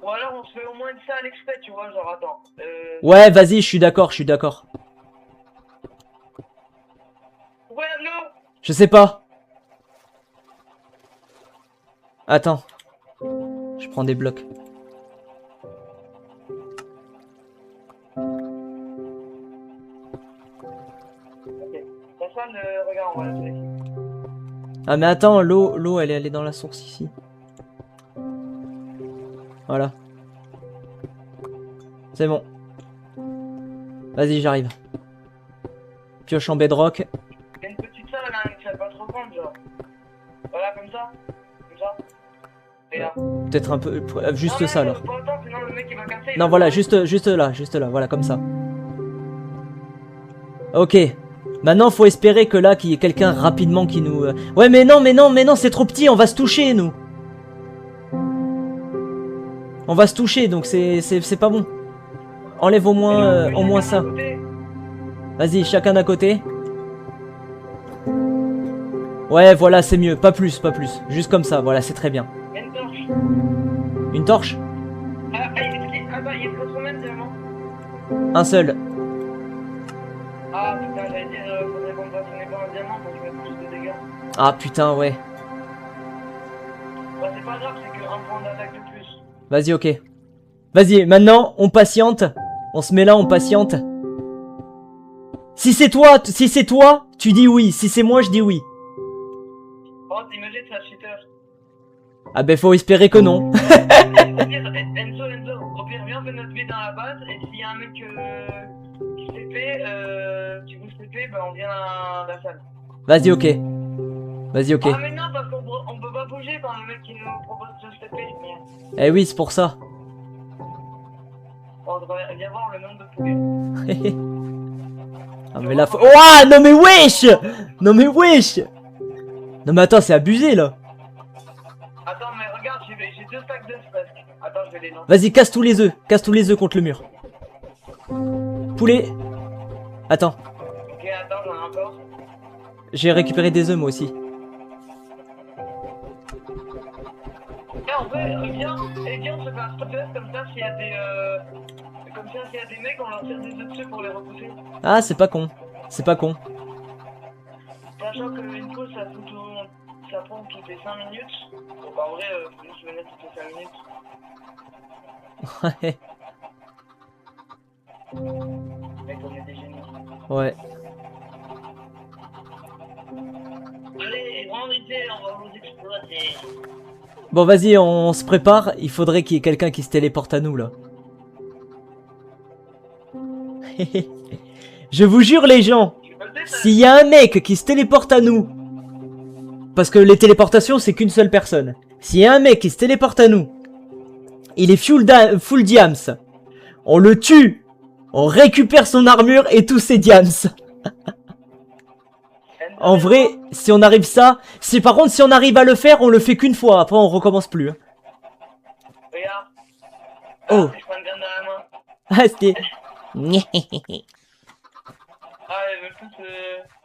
S1: Ou alors on se fait au moins une salle exprès, tu vois, genre attends.
S2: Ouais, vas-y, je suis d'accord, je suis d'accord.
S1: Ouais, non.
S2: Je sais pas. Attends. Je prends des blocs.
S1: Ok. La salle, regarde, on va la faire ici.
S2: Ah mais attends, l'eau elle est dans la source ici. Voilà. C'est bon. Vas-y, j'arrive. Pioche en bedrock.
S1: Il y a une petite salle, hein, une salle pas trop grande, genre. Voilà, comme ça. Comme ça. Et là.
S2: Peut-être un peu... juste
S1: non,
S2: ça
S1: non,
S2: alors.
S1: pas autant, sinon le mec il va casser.
S2: Non, voilà, juste là, voilà, comme ça. Ok. Maintenant, faut espérer que là, qu'il y ait quelqu'un rapidement qui nous... Ouais, mais non, c'est trop petit, on va se toucher, nous. On va se toucher, donc c'est pas bon. Enlève au moins ça. Vas-y, chacun d'un côté. Ouais, voilà, c'est mieux. Pas plus, pas plus. Juste comme ça, voilà, c'est très bien.
S1: Une torche.
S2: Une torche?
S1: Ah, attends, il y a combien de diamants?
S2: Un seul.
S1: Ah putain, j'allais dire, faudrait qu'on fasse une épée en diamant pour que je mette plus de dégâts.
S2: Ah putain, ouais.
S1: Bah, c'est pas grave, c'est que un point d'attaque de plus.
S2: Vas-y, ok. Vas-y, maintenant, on patiente. On se met là, on patiente. Si c'est toi, tu dis oui. Si c'est moi, je dis oui.
S1: Oh, t'imagines, c'est un cheater.
S2: Ah ben, faut espérer que non.
S1: Au pire, Enzo, au pire, viens, on fait notre vie dans la base, et s'il y a un mec qui se TP, qui vous se TP, bah on vient à la salle.
S2: Vas-y, ok. Vas-y, ok.
S1: Ah mais non, parce qu'on peut pas bouger quand le mec qui nous propose de se TP. Merde.
S2: Eh oui, c'est pour ça.
S1: On devrait bien voir le nombre de poulets.
S2: Ah mais là, faut... Ouah, non mais wesh! Non mais wesh! Non mais attends, c'est abusé, là.
S1: Attends, mais regarde, j'ai 2 stacks d'œufs presque. Attends, je vais les lancer.
S2: Vas-y, casse tous les œufs. Casse tous les œufs contre le mur. Poulet. Attends.
S1: Ok, attends, j'en ai encore.
S2: J'ai récupéré des œufs, moi aussi.
S1: Eh, on peut, viens, on se fait un stop d'œufs comme ça, s'il y a des, comme ça, s'il y a des mecs, on leur tire des œufs dessus pour les repousser.
S2: Ah, c'est pas con. C'est pas con.
S1: Sachant qu'une pause, ça prend toutes les 5 minutes. Donc en vrai, faut juste venir toutes les 5 minutes.
S2: Ouais.
S1: Mec, on est des génies.
S2: Ouais.
S1: Allez, grandissez, on va vous exploiter.
S2: Bon, vas-y, on se prépare. Il faudrait qu'il y ait quelqu'un qui se téléporte à nous, là. Je vous jure, les gens, s'il y a un mec qui se téléporte à nous, parce que les téléportations, c'est qu'une seule personne. S'il y a un mec qui se téléporte à nous, il est full diams. On le tue. On récupère son armure et tous ses diams. En vrai, si on arrive ça... Par contre, si on arrive à le faire, on le fait qu'une fois. Après, on recommence plus. Hein.
S1: Regarde.
S2: Oh.
S1: Je prends une graine dans la main.
S2: Ah, c'était...
S1: Ah, elle veut tous,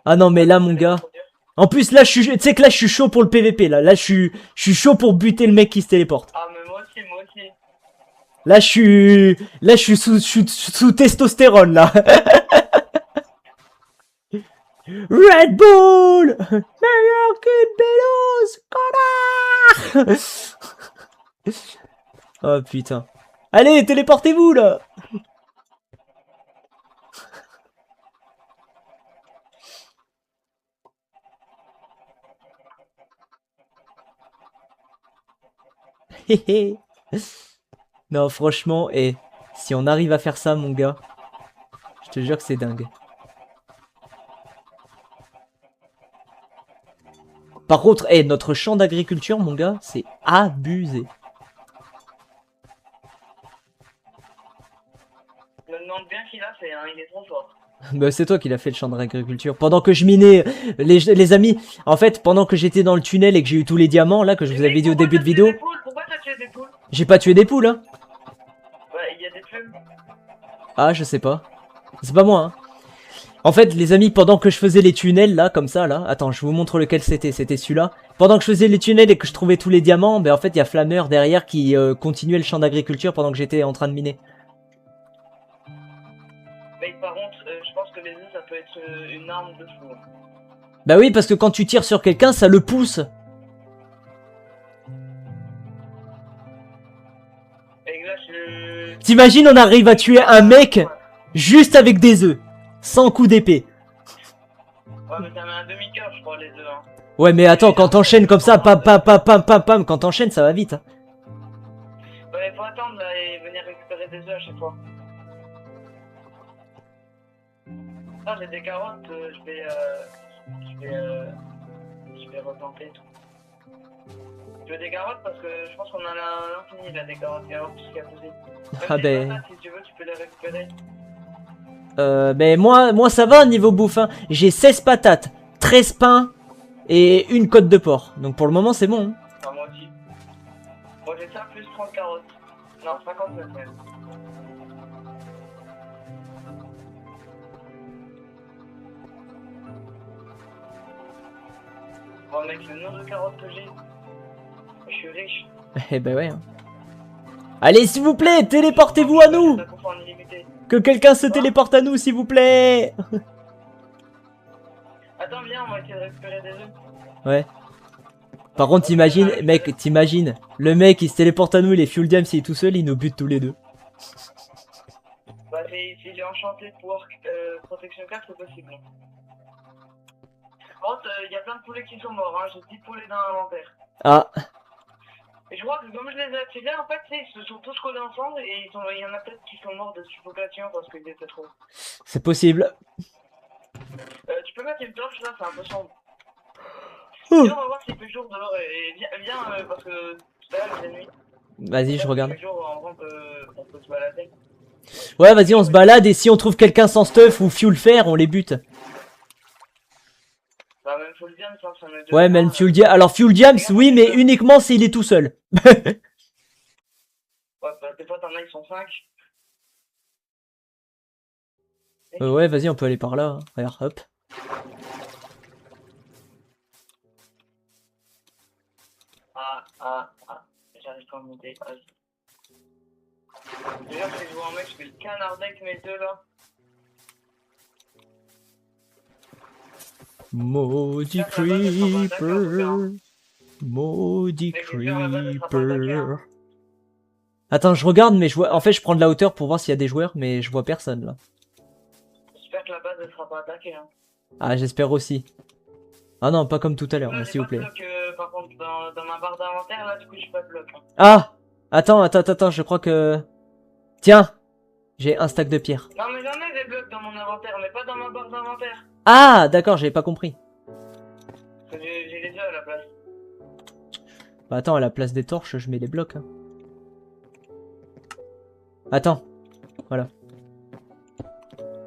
S2: Ah non, mais là, mon gars... En plus, là, tu sais que là, je suis chaud pour le PVP, là. Là, je suis chaud pour buter le mec qui se téléporte.
S1: Ah, mais moi aussi, moi aussi.
S2: Là, je suis sous testostérone, là. Red Bull! Meilleur qu'une Pélouse! Connard! Oh, putain. Allez, téléportez-vous, là! Non, franchement, si on arrive à faire ça, mon gars, je te jure que c'est dingue. Par contre, notre champ d'agriculture, mon gars, c'est abusé.
S1: Je me demande bien qui l'a fait, hein, il est trop fort.
S2: Bah, c'est toi qui l'as fait le champ d'agriculture. Pendant que je minais, les amis, en fait, pendant que j'étais dans le tunnel et que j'ai eu tous les diamants, là, que je vous avais dit au début de vidéo.
S1: Pourquoi t'as tué des poules?
S2: J'ai pas tué des poules, hein.
S1: Ouais, il y a des plumes.
S2: Ah, je sais pas. C'est pas moi, hein. En fait, les amis, pendant que je faisais les tunnels, là, comme ça, là. Attends, je vous montre lequel c'était. C'était celui-là. Pendant que je faisais les tunnels et que je trouvais tous les diamants, ben en fait, il y a Flammer derrière qui continuait le champ d'agriculture pendant que j'étais en train de miner.
S1: Mais par contre, je pense que les œufs, ça peut être une arme de fou.
S2: Bah oui, parce que quand tu tires sur quelqu'un, ça le pousse.
S1: Et là, je...
S2: T'imagines, on arrive à tuer un mec juste avec des œufs. Sans coup d'épée.
S1: Ouais, mais ça met un demi-cœur, je crois, les œufs. Hein.
S2: Ouais, mais attends, quand t'enchaînes comme ça, pam, pam, pam, pam, pam, pam, quand t'enchaînes, ça va vite. Hein.
S1: Ouais, faut attendre là et venir récupérer des œufs à chaque fois. Ah, j'ai des carottes, je vais retenter tout. Je veux des carottes parce que je pense qu'on en a l'infini là, des carottes, tout ce qu'il y a posé.
S2: Ah ben...
S1: Patates, si tu veux, tu peux les récupérer.
S2: Ben moi ça va niveau bouffe. Hein. J'ai 16 patates, 13 pains et une côte de porc. Donc pour le moment, c'est bon. Hein.
S1: Enfin, moi aussi. Moi j'ai ça plus 30 carottes. Non, 59 même. Bon mec, le nombre de carottes que j'ai, je suis riche.
S2: Eh ben ouais. Hein. Allez, s'il vous plaît, téléportez-vous à nous. Que quelqu'un se téléporte à nous, s'il vous plaît.
S1: Attends, viens, on va essayer de récupérer des œufs.
S2: Ouais. Par contre, t'imagines, mec, t'imagines, le mec il se téléporte à nous, il est full diam, s'il est tout seul, il nous bute tous les deux.
S1: Bah, s'il est enchanté pour protection 4, c'est possible. Par contre, il y a plein de poulets qui sont morts, hein. J'ai 10 poulets dans l'inventaire.
S2: Ah.
S1: Et je crois que comme je les ai attirés, en fait, ils se sont tous collés ensemble et il y en a peut-être qui sont morts de suffocation parce qu'ils étaient trop.
S2: C'est possible.
S1: Tu peux mettre une torche là, c'est un peu sombre. Viens, on va voir s'il fait jour dehors et viens parce que tout à l'heure il fait nuit.
S2: Vas-y, je regarde.
S1: Jour, en vrai, on peut se balader.
S2: Ouais, vas-y, on se balade et si on trouve quelqu'un sans stuff ou fuel fer, on les bute.
S1: Bah, même Full Diams, hein, ça me
S2: Ouais, même Fuel Diams. Alors, Fuel Diams, oui, mais uniquement s'il est tout seul.
S1: Ouais, bah, tes potes, t'en as, ils sont 5.
S2: Ouais, vas-y, on peut aller par là. Hein. Regarde, hop.
S1: J'arrive pas à monter. Déjà, si je vois un mec, je fais le canard avec mes deux là.
S2: Maudit creeper. Maudit creeper. Attends, je regarde, mais je vois. En fait, je prends de la hauteur pour voir s'il y a des joueurs, mais je vois personne là.
S1: J'espère que la base ne sera pas attaquée. Hein.
S2: Ah, j'espère aussi. Ah non, pas comme tout à l'heure, s'il vous plaît.
S1: Bloc, par contre, dans ma barre d'inventaire, là, du coup, j'ai pas de bloc. Hein.
S2: Ah! Attends, je crois que... Tiens! J'ai un stack de pierre.
S1: Non, mais j'en ai des blocs dans mon inventaire, mais pas dans ma barre d'inventaire.
S2: Ah! D'accord, j'avais pas compris.
S1: J'ai les deux à la place.
S2: Bah attends, à la place des torches, je mets les blocs. Hein. Attends. Voilà.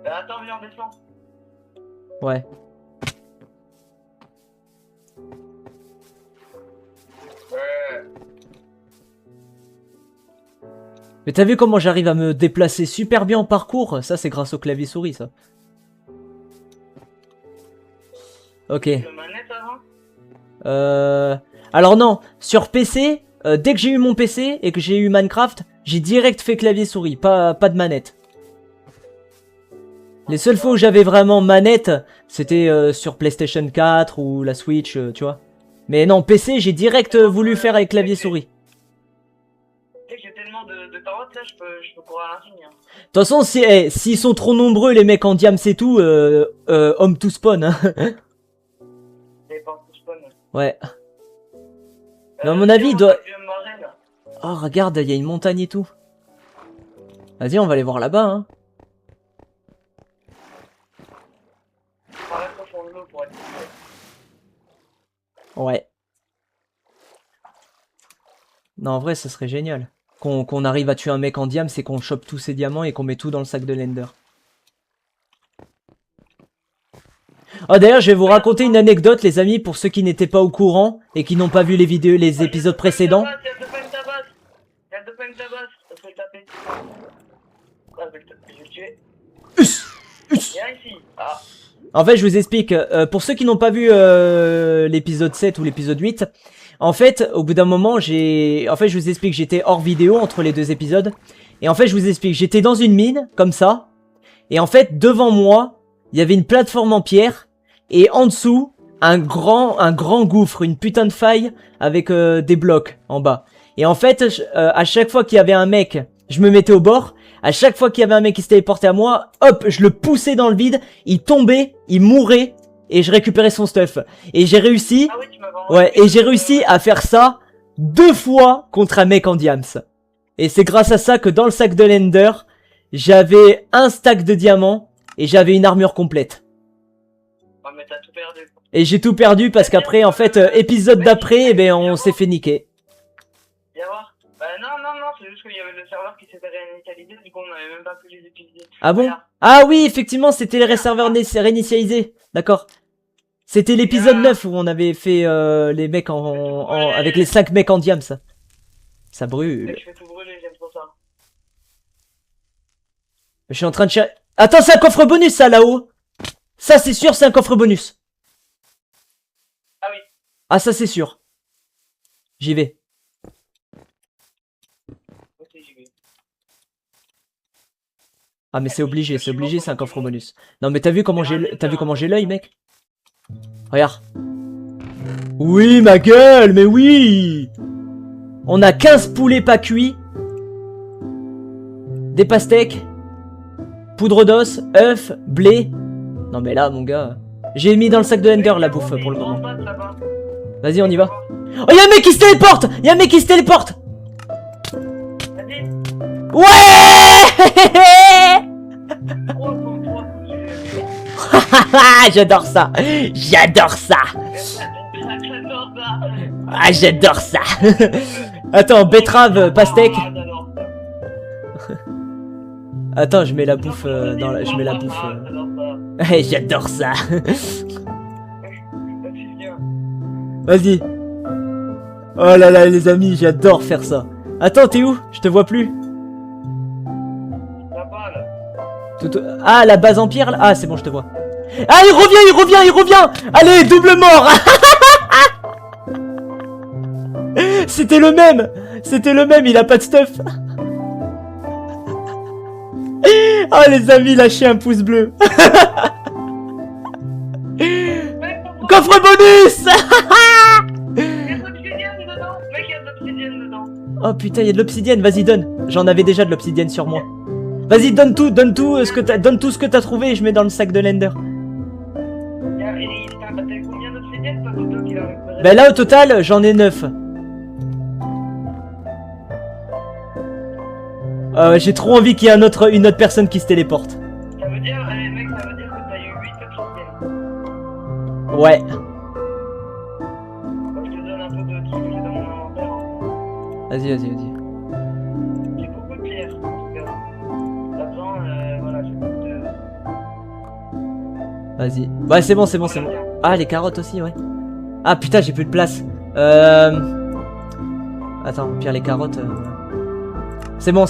S1: Attends, viens, on descend.
S2: Ouais. Mais t'as vu comment j'arrive à me déplacer super bien en parcours? Ça, c'est grâce au clavier souris, ça. Ok. Alors non, sur PC, dès que j'ai eu mon PC et que j'ai eu Minecraft, j'ai direct fait clavier souris, pas de manette. Les seules fois où j'avais vraiment manette, c'était sur PlayStation 4 ou la Switch, tu vois. Mais non, PC, j'ai direct voulu faire avec clavier souris.
S1: J'ai tellement de carottes là, je peux courir à l'infini. Hein.
S2: De toute façon, s'ils sont trop nombreux, les mecs en diams et tout, home to spawn. Hein. Ouais. Mais à mon avis, il doit... Oh, regarde, il y a une montagne et tout. Vas-y, on va aller voir là-bas, hein. Ouais. Non, en vrai, ça serait génial. Qu'on arrive à tuer un mec en diamant, c'est qu'on chope tous ses diamants et qu'on met tout dans le sac de l'Ender. Oh, d'ailleurs, je vais vous raconter une anecdote, les amis, pour ceux qui n'étaient pas au courant et qui n'ont pas vu les vidéos, les épisodes précédents. En fait, je vous explique. Pour ceux qui n'ont pas vu l'épisode 7 ou l'épisode 8, en fait, au bout d'un moment, je vous explique, j'étais hors vidéo entre les deux épisodes. Et en fait, je vous explique, j'étais dans une mine, comme ça. Et en fait, devant moi, il y avait une plateforme en pierre. Et en dessous, un grand gouffre, une putain de faille avec des blocs en bas. Et en fait, à chaque fois qu'il y avait un mec, je me mettais au bord. À chaque fois qu'il y avait un mec qui se téléportait à moi, hop, je le poussais dans le vide. Il tombait, il mourait. Et je récupérais son stuff. Et j'ai réussi...
S1: Ah oui,
S2: ouais, et j'ai réussi à faire ça 2 fois contre un mec en diams. Et c'est grâce à ça que dans le sac de l'Ender, j'avais un stack de diamants et j'avais une armure complète.
S1: Ah, mais t'as tout perdu.
S2: Et j'ai tout perdu parce qu'après, en fait, épisode d'après, eh ben, on s'est fait niquer.
S1: Viens voir. Bah non, c'est juste qu'il y avait le serveur qui s'était réinitialisé, du coup on n'avait même pas pu les utiliser.
S2: Ah bon?
S1: Regarde.
S2: Ah oui, effectivement, c'était les serveurs réinitialisés. D'accord. C'était l'épisode 9 où on avait fait les mecs avec les 5 mecs en diams. Ça brûle.
S1: Je fais tout brûler, j'aime trop ça.
S2: Je suis en train de chercher... Attends, c'est un coffre bonus ça là-haut. Ça c'est sûr, c'est un coffre bonus.
S1: Ah oui.
S2: Ah ça c'est sûr. J'y vais.
S1: Ok, j'y vais.
S2: Ah mais c'est obligé, c'est un coffre bonus. Non mais t'as vu comment j'ai l'œil mec? Regarde. Oui ma gueule, mais oui. On a 15 poulets pas cuits. Des pastèques. Poudre d'os, œufs, blé. Non mais là mon gars. J'ai mis dans le sac de l'Ender la bouffe pour le moment. Vas-y on y va. Oh y'a un mec qui se téléporte. Y'a un mec qui se téléporte. Ouais. J'adore ça. J'adore ça. Ah j'adore ça. Attends, betterave, pastèque. Attends, je mets la bouffe dans la... Je mets la bouffe... J'adore ça. Vas-y. Oh là là les amis, j'adore faire ça. Attends, t'es où? Je te vois plus. Ah, la base en pierre là. Ah, c'est bon, je te vois. Ah, il revient. Allez, double mort. C'était le même, il a pas de stuff. Oh les amis, lâchez un pouce bleu. Coffre bonus. Oh putain, il y a de l'obsidienne, vas-y donne. J'en avais déjà de l'obsidienne sur moi. Vas-y, donne tout ce que t'as trouvé et je mets dans le sac de l'Ender. Ben là au total, j'en ai 9. J'ai trop envie qu'il y ait une autre personne qui se téléporte.
S1: Ça veut dire, mec, ça veut dire que t'as eu 8 obsidiennes.
S2: Ouais.
S1: Bon, je te donne un peu de trucs dans mon inventaire.
S2: Vas-y.
S1: J'ai beaucoup de pierres, en tout cas. Là-dedans, voilà, j'ai beaucoup de...
S2: Vas-y. Ouais, c'est bon. Ah, les carottes aussi, ouais. Ah putain, j'ai plus de place. Attends, pire les carottes... C'est bon. Oh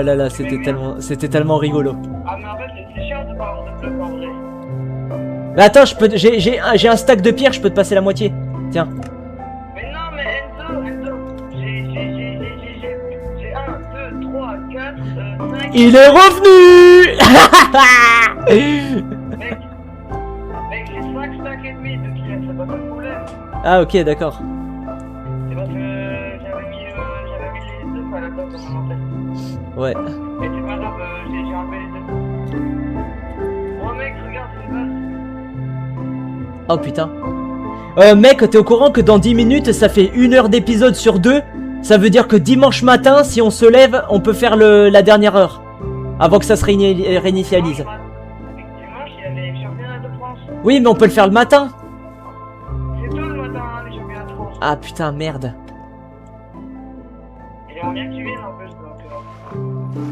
S2: là là, c'était tellement rigolo.
S1: Ah mais en fait c'est chiant de pas avoir de blocs en vrai.
S2: Mais attends, j'ai un stack de pierre, je peux te passer la moitié. Tiens.
S1: Mais non mais Enzo, j'ai 1, 2, 3, 4, 5...
S2: Il est revenu.
S1: Mec, j'ai 5 stacks et demi de pierre, c'est pas de problème.
S2: Ah ok, d'accord.
S1: C'est parce que j'avais mis les œufs à la place dans mon inventaire.
S2: Ouais.
S1: Mais c'est pas grave, j'ai enlevé les œufs. Oh mec, regarde, c'est une base.
S2: Oh putain. Mec, t'es au courant que dans 10 minutes, ça fait 1 heure d'épisode sur 2? Ça veut dire que dimanche matin, si on se lève, on peut faire la dernière heure. Avant que ça se réinitialise. Oui, mais on peut le faire le matin.
S1: C'est tôt le matin, hein, mais j'aime bien trop.
S2: Ah putain, merde.
S1: Il aimerait bien que tu viennes en plus, donc...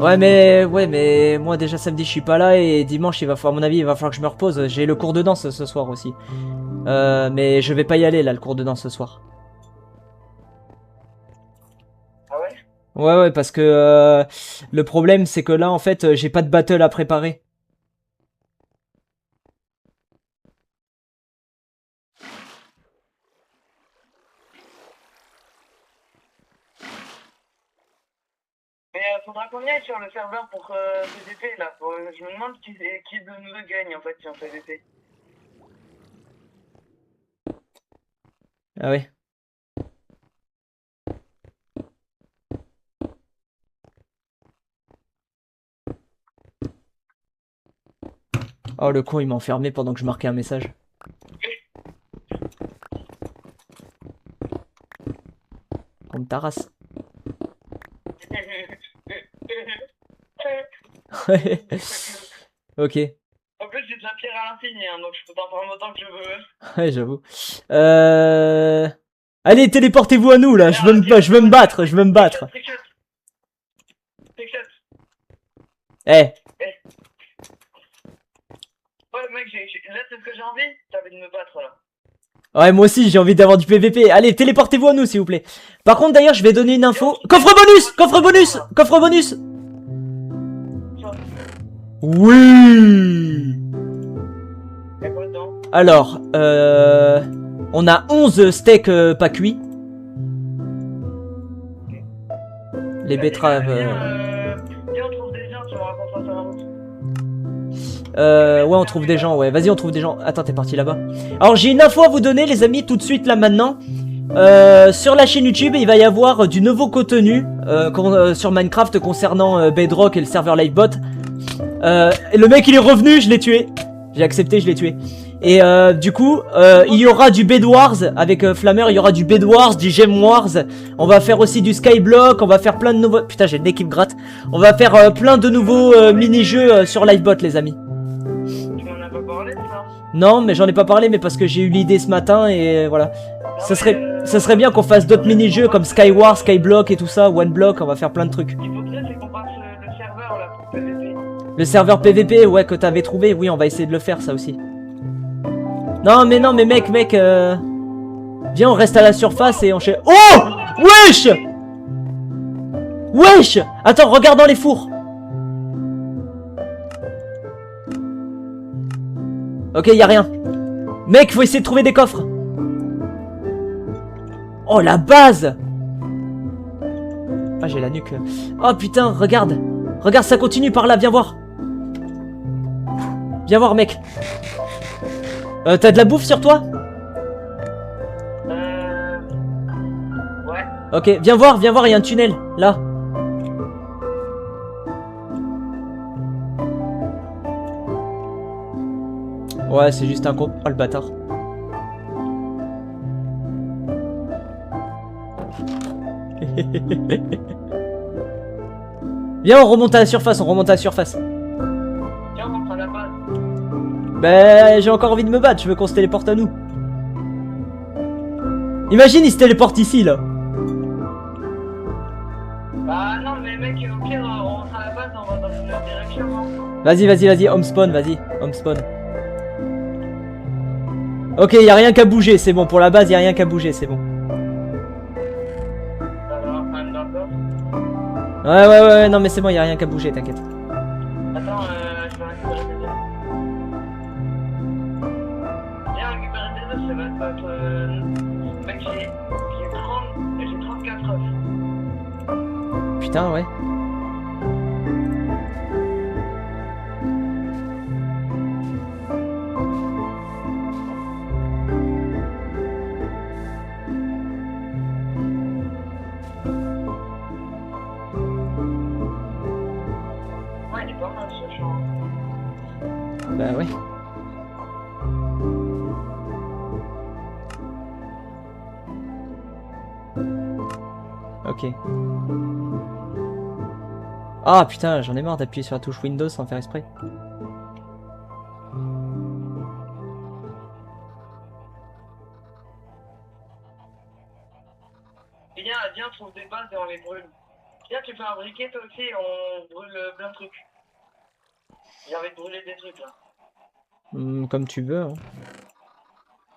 S2: Ouais, mais moi déjà samedi je suis pas là et dimanche il va falloir, à mon avis, il va falloir que je me repose. J'ai le cours de danse ce soir aussi. Mais je vais pas y aller là, le cours de danse ce soir.
S1: Ah ouais?
S2: Ouais, parce que le problème c'est que là en fait j'ai pas de battle à préparer.
S1: Mais faudra qu'on y aille sur le serveur pour PVP là. Je me demande qui de nous gagne en fait si on fait PVP.
S2: Ah ouais. Oh le con il m'a enfermé pendant que je marquais un message. Comme ta race. Ok.
S1: En plus j'ai de la pierre à l'infini hein, donc je peux t'en prendre autant que je veux.
S2: Ouais, j'avoue. Allez, téléportez-vous à nous là, je veux me battre, je veux me battre.
S1: Trickshot.
S2: Eh,
S1: Ouais mec, là c'est ce que j'ai envie, t'as envie de me battre là.
S2: ouais, moi aussi j'ai envie d'avoir du PVP. Allez, téléportez-vous à nous s'il vous plaît. Par contre d'ailleurs, je vais donner une info. Coffre bonus, coffre bonus, coffre bonus. Oui.
S1: Y'a quoi dedans?
S2: Alors, on a 11 steaks pas cuits. Les betteraves.
S1: Viens, on trouve des gens, tu me raconteras sur la route.
S2: Ouais, on trouve des gens, ouais. Vas-y, on trouve des gens. Attends, t'es parti là-bas. Alors, j'ai une info à vous donner, les amis, tout de suite, là, maintenant. Sur la chaîne YouTube, il va y avoir du nouveau contenu sur Minecraft concernant Bedrock et le serveur Livebot. Et le mec, il est revenu, je l'ai tué. J'ai accepté, je l'ai tué. Et du coup, il y aura du Bed Wars avec Flammer, il y aura du Bed Wars, du Gem Wars. On va faire aussi du Skyblock, on va faire plein de nouveaux... Putain, j'ai une équipe gratte. On va faire plein de nouveaux mini-jeux sur Livebot, les amis.
S1: Tu m'en as pas parlé de ça?
S2: Non, mais j'en ai pas parlé, mais parce que j'ai eu l'idée ce matin et voilà. Ça serait bien qu'on fasse d'autres mini-jeux comme Skywars, Skyblock et tout ça, One Block, on va faire plein de trucs.
S1: Ce qu'il faudrait, c'est qu'on passe le serveur là pour PVP.
S2: Le serveur PVP, ouais, que t'avais trouvé, oui, on va essayer de le faire, ça aussi. Non, mais mec, viens, on reste à la surface et on... Oh! Wesh! Wesh! Attends, regarde dans les fours. Ok, y a rien. Mec, faut essayer de trouver des coffres. Oh, la base! Ah, j'ai la nuque. Oh, putain, regarde. Regarde, ça continue par là, viens voir. Viens voir, mec. T'as de la bouffe sur toi?
S1: Ouais.
S2: Ok, viens voir, il y a un tunnel, là. Ouais, c'est juste un con... Oh, le bâtard. Viens, on remonte à la surface,
S1: Tiens, on rentre à la base.
S2: Ben, j'ai encore envie de me battre, je veux qu'on se téléporte à nous. Imagine, il se téléporte ici, là.
S1: Bah non, mais mec, au pire, on rentre à la base, on va dans une autre direction. Hein.
S2: Vas-y, home spawn, home spawn. Ok, y a rien qu'à bouger, c'est bon, pour la base, y a rien qu'à bouger, c'est bon.
S1: Ça va, quand même d'accord.
S2: Ouais, non mais c'est bon, y a rien qu'à bouger, t'inquiète.
S1: Attends, je vais récupérer des œufs. Viens récupérer des œufs, ça va être... Mec, j'ai 34 œufs.
S2: Putain, ouais.
S1: Ouais, il est pas mal ce champ.
S2: Bah ouais. Ok. Ah putain, j'en ai marre d'appuyer sur la touche Windows sans faire exprès.
S1: Viens, on trouve des bases et on les brûle. Viens, tu fais un briquet toi aussi et on brûle plein de trucs. J'ai envie de brûler des trucs là.
S2: Comme tu veux. Hein.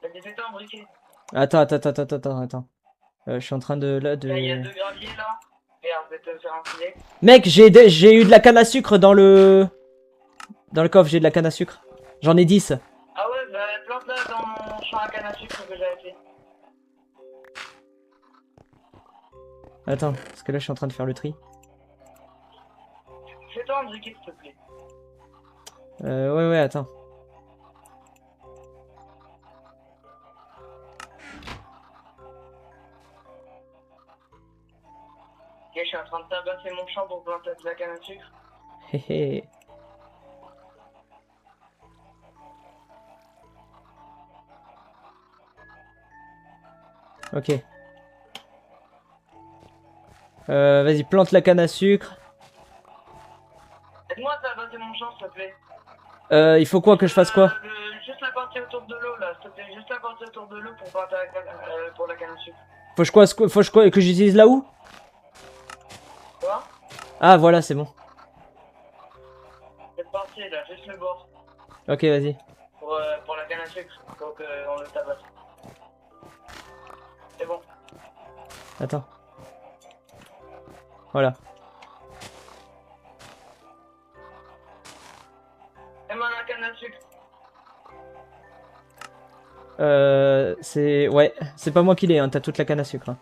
S1: Vas-y, fais-toi un briquet.
S2: Attends. Je suis en train de... Là,
S1: Là, il y a
S2: de...
S1: 2 graviers là. Regarde, je vais te faire un filet.
S2: Mec, j'ai eu de la canne à sucre dans le... Dans le coffre, j'ai de la canne à sucre. J'en ai 10.
S1: Ah ouais, bah plante là dans mon champ à canne à sucre que j'avais fait.
S2: Attends, parce que là, je suis en train de faire le tri.
S1: Fais-toi un briquet s'il te plaît.
S2: Ouais, attends.
S1: Ok, je suis en train de tabasser mon champ pour planter de la canne à sucre.
S2: Hé. Ok. Vas-y, plante la canne à sucre.
S1: Aide-moi à tabasser mon champ s'il te plaît.
S2: Il faut quoi que je fasse quoi?
S1: Juste la partie autour de l'eau là, s'il te plaît. Juste la partie autour de l'eau pour planter pour la canne à sucre.
S2: Faut que quoi que j'utilise là où?
S1: Quoi?
S2: Ah, voilà, c'est bon.
S1: Cette partie là, juste le bord.
S2: Ok, vas-y.
S1: Pour la canne à sucre. Donc on le tabasse. C'est bon.
S2: Attends. Voilà.
S1: Et maintenant la canne à sucre.
S2: C'est... Ouais, c'est pas moi qui l'ai, hein. T'as toute la canne à sucre. Hein.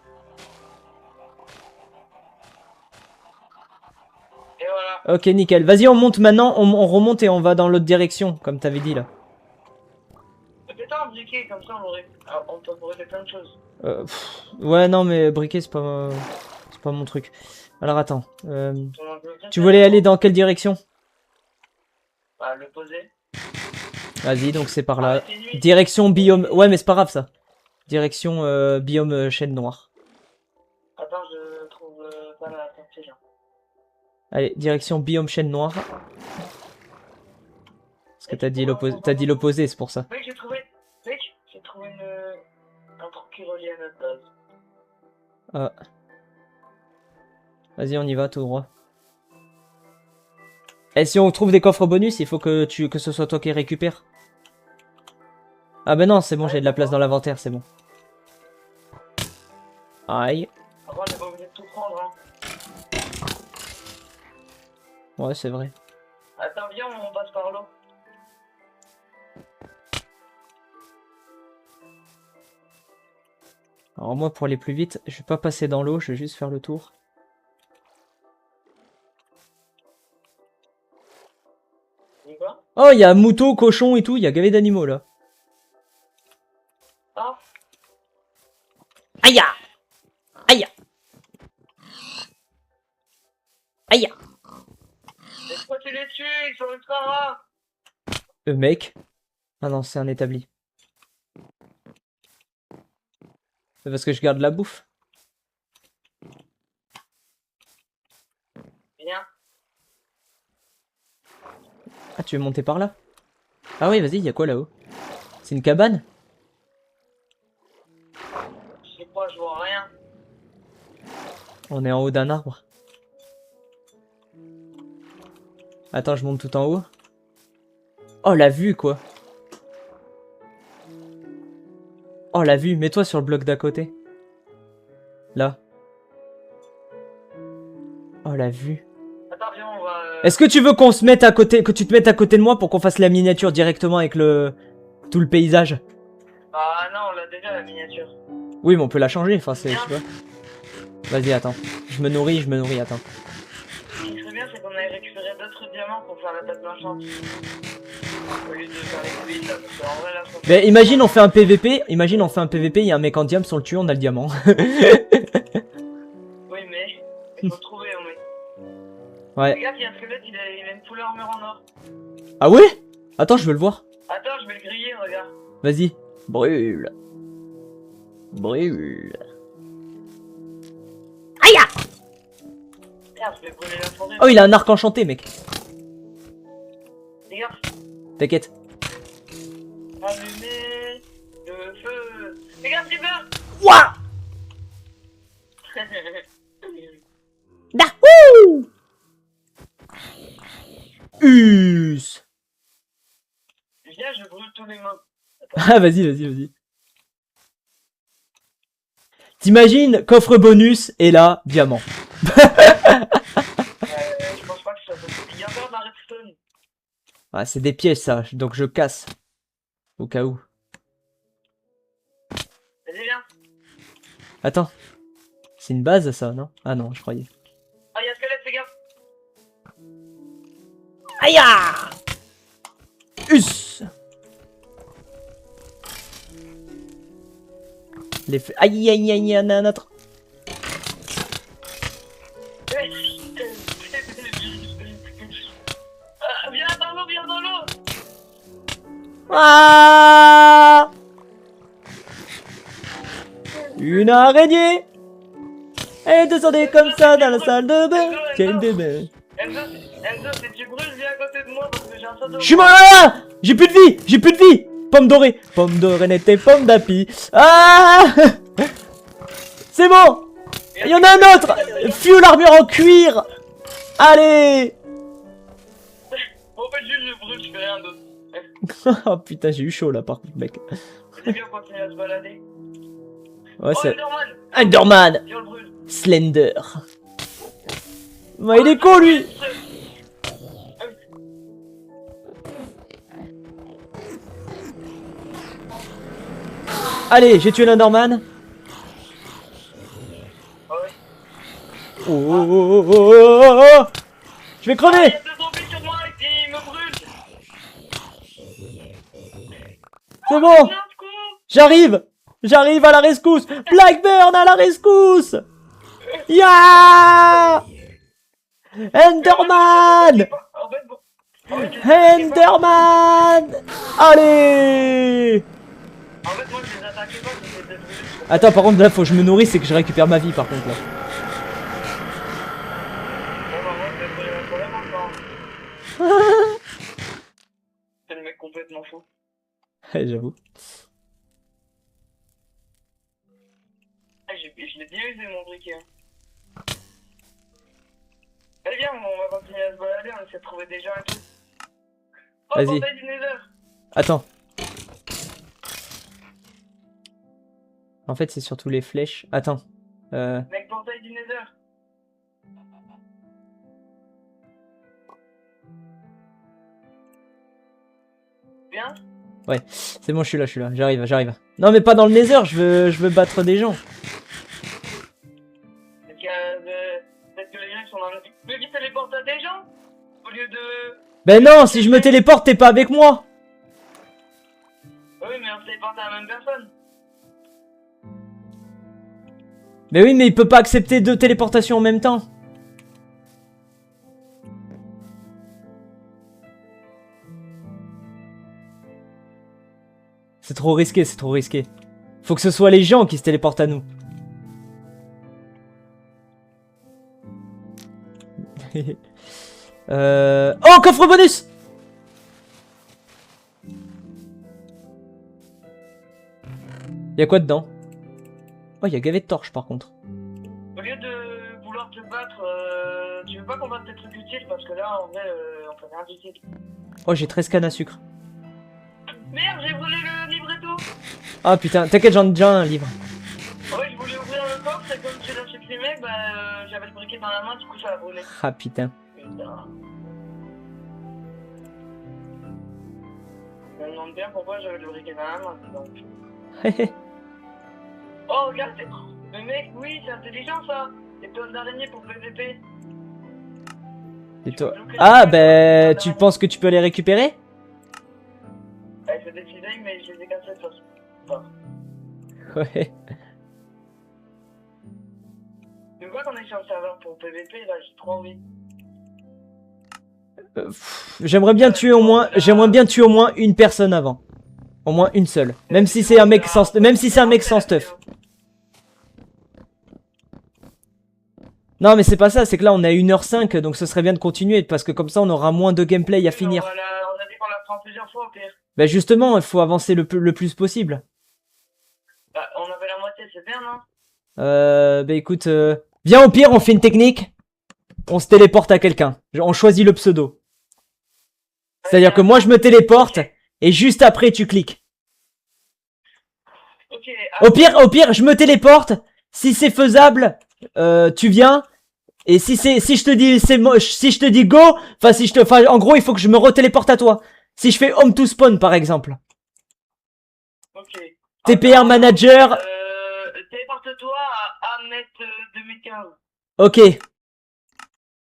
S1: Et voilà.
S2: Ok, nickel. Vas-y, on monte maintenant. On remonte et on va dans l'autre direction, comme t'avais dit là.
S1: Fais-toi un briquet, comme ça on peut brûler plein de choses.
S2: Ouais, non, mais briquet, c'est pas mon truc. Alors, attends. Tu voulais aller dans quelle direction?
S1: Bah, le poser.
S2: Vas-y, donc c'est par là.
S1: Arrêtez nuit.
S2: Direction biome... Ouais, mais c'est pas grave, ça. Direction biome chaîne noire.
S1: Attends, je trouve pas la sortie là.
S2: Allez, direction biome chaîne noire. Parce que t'as dit l'opposé, c'est pour ça.
S1: Mec, j'ai trouvé un truc qui relie à notre base.
S2: Ah. Vas-y, on y va, tout droit. Et si on trouve des coffres bonus, il faut que ce soit toi qui récupère. Ah bah non, c'est bon, j'ai de la place dans l'inventaire, c'est bon. Aïe.
S1: Après, on n'est pas obligé de tout prendre, hein.
S2: Ouais, c'est vrai.
S1: Attends, viens, on passe par l'eau.
S2: Alors moi, pour aller plus vite, je vais pas passer dans l'eau, je vais juste faire le tour.
S1: Quoi?
S2: Oh, il y a mouton, cochon et tout, il y a gavé d'animaux là.
S1: Ah.
S2: Aïe! Aïe! Aïe!
S1: Mais pourquoi tu les tues? Ils sont ultra rares.
S2: Mec. Ah non, c'est un établi. C'est parce que je garde la bouffe.
S1: Viens.
S2: Ah, tu veux monter par là? Ah oui, vas-y, il y a quoi là-haut? C'est une cabane?
S1: Je sais pas, je vois rien.
S2: On est en haut d'un arbre. Attends, je monte tout en haut. Oh, la vue, quoi. Oh, la vue. Mets-toi sur le bloc d'à côté. Là. Oh, la vue.
S1: Attends, viens, on va...
S2: Est-ce que tu veux qu'on se mette à côté, que tu te mettes à côté de moi pour qu'on fasse la miniature directement avec tout le paysage?
S1: Ah non, on l'a déjà la miniature.
S2: Oui, mais on peut la changer, enfin c'est, je sais pas. Vas-y, attends. Je me nourris, attends.
S1: Ce qui serait bien, c'est qu'on aille récupérer d'autres diamants pour faire la table blanchante. Au lieu de faire les fluides, là, parce qu'en vrai, là, faut...
S2: Mais imagine on fait un PVP, il y a un mec en diamant, on le tue, on a le diamant.
S1: Oui, mais il faut trouver, on met.
S2: Ouais.
S1: Regarde, il y a un squelette, il a une full armure en or.
S2: Ah ouais? Attends, je veux le voir.
S1: Attends, je vais le griller, regarde.
S2: Vas-y. Brûle. Brûle. Aïe!
S1: Merde, je vais brûler la forêt.
S2: Oh, il a un arc enchanté, mec.
S1: Regarde.
S2: T'inquiète.
S1: Allumer le feu. Regarde, River.
S2: Ouah! Ah, vas-y, vas-y, vas-y. T'imagines, coffre bonus, et là, diamant.
S1: Je pense pas que ça peut. Il y a encore de la redstone.
S2: Ah, c'est des pièges, ça, donc je casse. Au cas où.
S1: Vas-y, viens.
S2: Attends. C'est une base, ça, non? Ah non, je croyais.
S1: Ah, il y a un squelette, fais gaffe.
S2: Aïe! Ah Us! Aïe, aïe, aïe, aïe, un autre.
S1: Ah, viens dans l'eau, viens dans l'eau.
S2: Ah! Une araignée! Elle descendait comme ça dans la salle de bain. Quel bébé.
S1: Enzo, si tu brûles, viens à côté de moi parce que j'ai un saut.
S2: Je suis mort là! J'ai plus de vie! J'ai plus de vie! Pomme dorée! Pomme dorée n'était pomme d'api. Ah! C'est bon! Il y en a un autre! Fuel l'armure en cuir! Allez!
S1: En fait, juste je brûle, je fais rien d'autre.
S2: Oh putain, j'ai eu chaud là par contre, mec.
S1: C'est bien continuer à se balader.
S2: Ouais,
S1: Oh,
S2: c'est.
S1: Enderman!
S2: Enderman!
S1: Viens, on le brûle.
S2: Slender. Ouais, il est con lui! Allez, j'ai tué l'Enderman.
S1: Ah ouais.
S2: Oh, oh, oh, oh, oh, oh, oh. Je vais
S1: Il y
S2: crever!
S1: a deux zombies sur moi et ils me brûlent.
S2: C'est bon!
S1: Viens, secours.
S2: J'arrive! J'arrive à la rescousse! Blackburn à la rescousse! Ya! Enderman!
S1: En fait, bon. En fait,
S2: Enderman! Allez!
S1: En fait, moi, je les attaquais pas, j'essayais de les brûler.
S2: Attends, par contre, là, faut que je me nourrisse et que je récupère ma vie, par contre, là.
S1: Bon, bah, moi, je vais brûler ma problème encore. C'est le mec complètement fou.
S2: Ouais, j'avoue.
S1: Ah, je l'ai bien usé mon briquet. Hein. Allez, viens, on va continuer à se balader, on essaie de trouver des gens et tout. Oh,
S2: Vas-y.
S1: portail du Nether.
S2: Attends. En fait, c'est surtout les flèches. Attends.
S1: Mec, portail du Nether. Viens.
S2: Ouais, c'est bon, je suis là, j'arrive, j'arrive. Non, mais pas dans le Nether, je veux battre des gens.
S1: Peut-être que les gens sont dans le... Mais qui téléporte à des gens au lieu de...
S2: Ben non, si je me téléporte, t'es pas avec moi.
S1: Oui, mais on se téléporte à la même personne.
S2: Mais oui, mais il peut pas accepter deux téléportations en même temps. C'est trop risqué, c'est trop risqué. Faut que ce soit les gens qui se téléportent à nous. Oh, coffre bonus! Y'a quoi dedans? Oh, y'a gavé de torches par contre.
S1: Au lieu de vouloir te battre, tu veux pas qu'on batte tes trucs utiles parce que là, en vrai, on fait rien d'utile.
S2: Oh, j'ai 13 cannes à sucre.
S1: Merde, j'ai brûlé le libretto.
S2: Ah putain, t'inquiète, j'en ai déjà un livre.
S1: Ouais, je voulais ouvrir le coffre et comme tu l'as supprimé, bah j'avais le briquet dans la main, du coup ça a brûlé.
S2: Ah putain.
S1: Putain. Je me demande bien pourquoi j'avais le briquet dans la main, donc. Oh, regarde, mais mec, oui, c'est intelligent ça. Les toiles d'araignée pour PVP.
S2: Et toi? Ah, ben, tu penses que tu peux les récupérer?
S1: Ouais, je décidé, mais je les ai cassés de toute façon. Enfin,
S2: Ouais.
S1: tu vois qu'on est sur le serveur pour PVP, là, j'ai trop envie.
S2: J'aimerais bien tuer au moins une personne avant. Au moins une seule. Même si c'est un mec sans stuff. Non mais c'est pas ça, c'est que là on est à 1h05 donc ce serait bien de continuer parce que comme ça on aura moins de gameplay à finir.
S1: On a dit qu'on la prend plusieurs fois au pire.
S2: Bah justement, il faut avancer le plus possible.
S1: Bah, on avait la moitié, c'est bien, non?
S2: Bah écoute, viens au pire, on fait une technique. On se téléporte à quelqu'un. On choisit le pseudo. C'est-à-dire que moi je me téléporte et juste après tu cliques.
S1: Ok.
S2: Au pire, je me téléporte. Si c'est faisable, tu viens. Et si je te dis si je te dis go, enfin en gros il faut que je me retéléporte à toi. Si je fais home to spawn par exemple.
S1: Ok.
S2: TPR manager.
S1: Téléporte-toi à Ahmed 2015.
S2: Ok.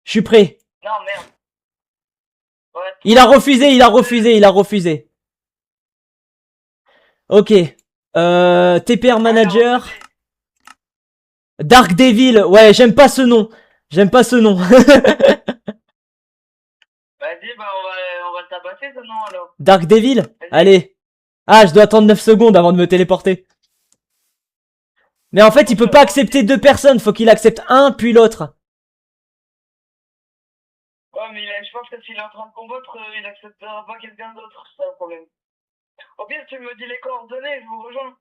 S2: Je suis prêt.
S1: Non, merde. Ouais.
S2: Il a refusé. Ok. TPR manager. Dark Devil. Ouais, j'aime pas ce nom.
S1: Vas-y, bah on va le tabasser ce nom alors.
S2: Dark Devil. Allez. Ah, je dois attendre 9 secondes avant de me téléporter. Mais en fait, il peut pas accepter 2 personnes. Faut qu'il accepte un puis l'autre.
S1: Ouais, mais je pense que s'il est en train de combattre, il acceptera pas quelqu'un d'autre. C'est ça le problème. Au pire, tu me dis les coordonnées, je vous rejoins.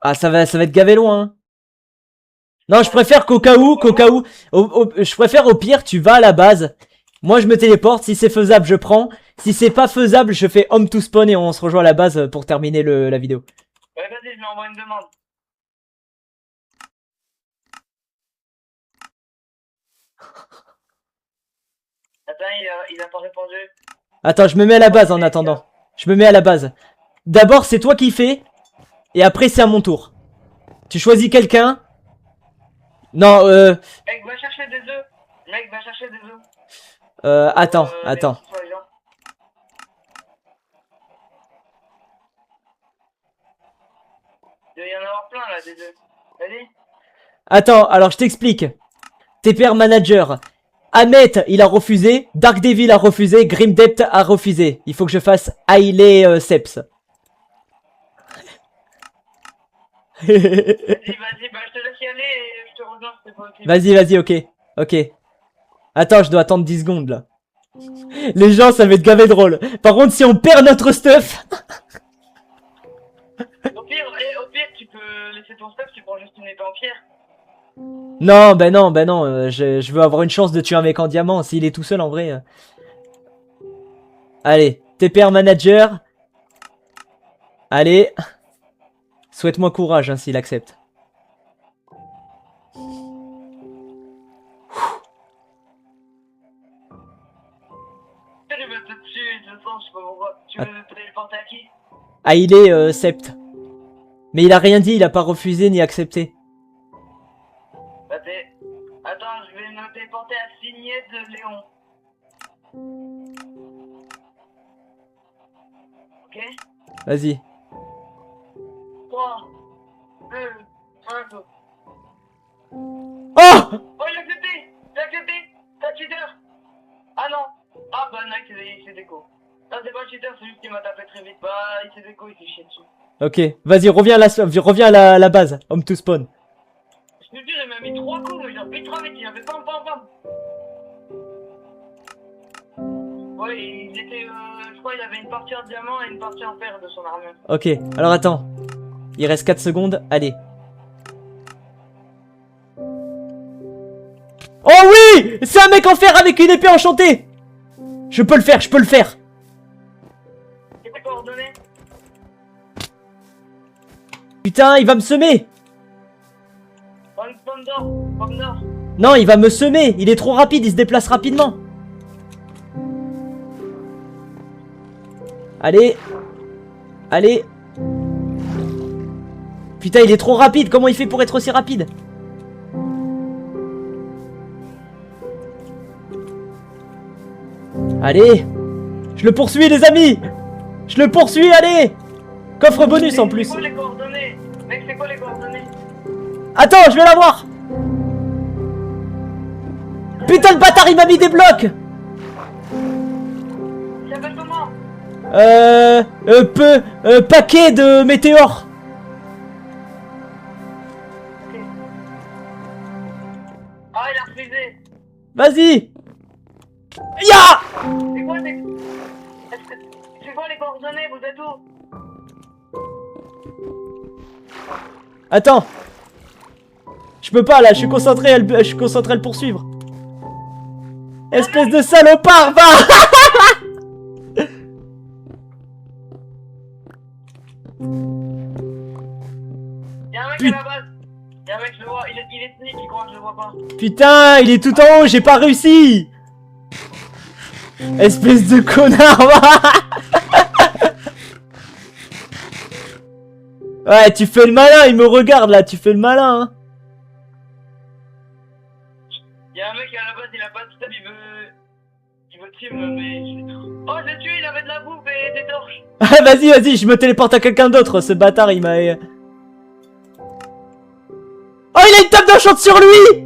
S2: Ah, ça va être gavé loin. Hein. Non, je préfère qu'au cas où, je préfère au pire, tu vas à la base. Moi, je me téléporte. Si c'est faisable, je prends. Si c'est pas faisable, je fais home to spawn et on se rejoint à la base pour terminer la vidéo.
S1: Ouais, vas-y, je lui envoie une demande. Attends, il a pas répondu.
S2: Attends, je me mets à la base en attendant. Je me mets à la base. D'abord, c'est toi qui fais. Et après, c'est à mon tour. Tu choisis quelqu'un. Non,
S1: Mec, va chercher des œufs. Mec, va chercher des œufs.
S2: attends.
S1: Il doit y en avoir plein là, des œufs. Vas-y.
S2: Attends, alors je t'explique. TPR manager. Ahmet, il a refusé. Dark Devil a refusé. Grim Depth a refusé. Il faut que je fasse Hailey Seps.
S1: Vas-y, bah je te laisse y aller et je te rejoins, c'est pas ok.
S2: Vas-y, ok. Attends, je dois attendre 10 secondes là. Les gens, ça va être gavé drôle. Par contre, si on perd notre stuff...
S1: Au pire, tu peux laisser ton stuff, tu prends juste une épée en pierre.
S2: Non, ben non, je veux avoir une chance de tuer un mec en diamant. S'il est tout seul, en vrai... Allez, TPR manager. Allez. Souhaite-moi courage, hein, s'il accepte.
S1: Tu veux te tuer, de toute façon, je sais pas pourquoi. Tu veux te téléporter à qui?
S2: Ah, il est Sept. Mais il a rien dit, il a pas refusé ni accepté.
S1: Bah attends, je vais me téléporter à Signet de Léon. Ok?
S2: Vas-y.
S1: 3, 2, 1, go.
S2: Oh!
S1: Oh, il a accepté! C'est un cheater! Ah non! Ah bah non, il s'est déco. Non, c'est pas un cheater, c'est juste qu'il m'a tapé très vite. Bah, il s'est déco, il s'est chié dessus.
S2: Ok, vas-y, reviens à la base. Home to spawn.
S1: Je te dis, il m'a mis 3 coups, mais il a vite vite, il a fait pam. Ouais, il était, je crois qu'il avait une partie en diamant et une partie en fer de son armure.
S2: Ok, alors attends. Il reste 4 secondes, allez. Oh oui! C'est un mec en fer avec une épée enchantée! Je peux le faire.
S1: C'est tes coordonnées?
S2: Putain, il va me semer!
S1: Pomme d'or.
S2: Non, il va me semer! Il est trop rapide, il se déplace rapidement! Allez! Putain, il est trop rapide! Comment il fait pour être aussi rapide? Allez! Je le poursuis, les amis! Je le poursuis, allez! Coffre bonus en plus!
S1: C'est quoi les coordonnées? Mec, c'est quoi les coordonnées?
S2: Attends, je vais l'avoir! Putain, le bâtard, il m'a mis des blocs!
S1: Il s'appelle comment?
S2: Paquet de météores!
S1: Ok. Ah, il a refusé!
S2: Vas-y! Ya!
S1: C'est quoi les coordonnées? Vous êtes où?
S2: Attends! Je peux pas là, je suis concentré à le poursuivre. Espèce de salopard, va!
S1: mec à la base. Y'a un mec, je le vois, il est sneak, il croit que je le vois pas.
S2: Putain, il est tout en haut, j'ai pas réussi. Espèce de connard. Ouais, tu fais le malin, il me regarde là, tu fais le malin. Hein.
S1: Y'a un mec à la base, il a pas de stade, il veut team, mais... Oh, je l'ai tué, il avait de la bouffe et des torches.
S2: Ah, vas-y, vas-y, je me téléporte à quelqu'un d'autre, ce bâtard, il m'a... Oh, il a une table d'enchant sur lui.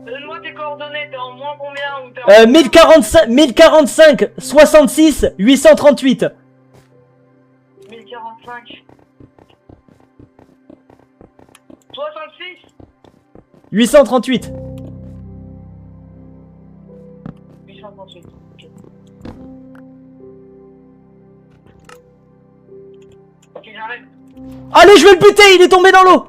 S1: Donne-moi tes coordonnées, t'es en moins combien ou t'es en...
S2: 1045, 66, 838.
S1: 1045. 66.
S2: 838.
S1: 838. Ok. Ok, j'arrive.
S2: Allez, je vais le buter, il est tombé dans l'eau.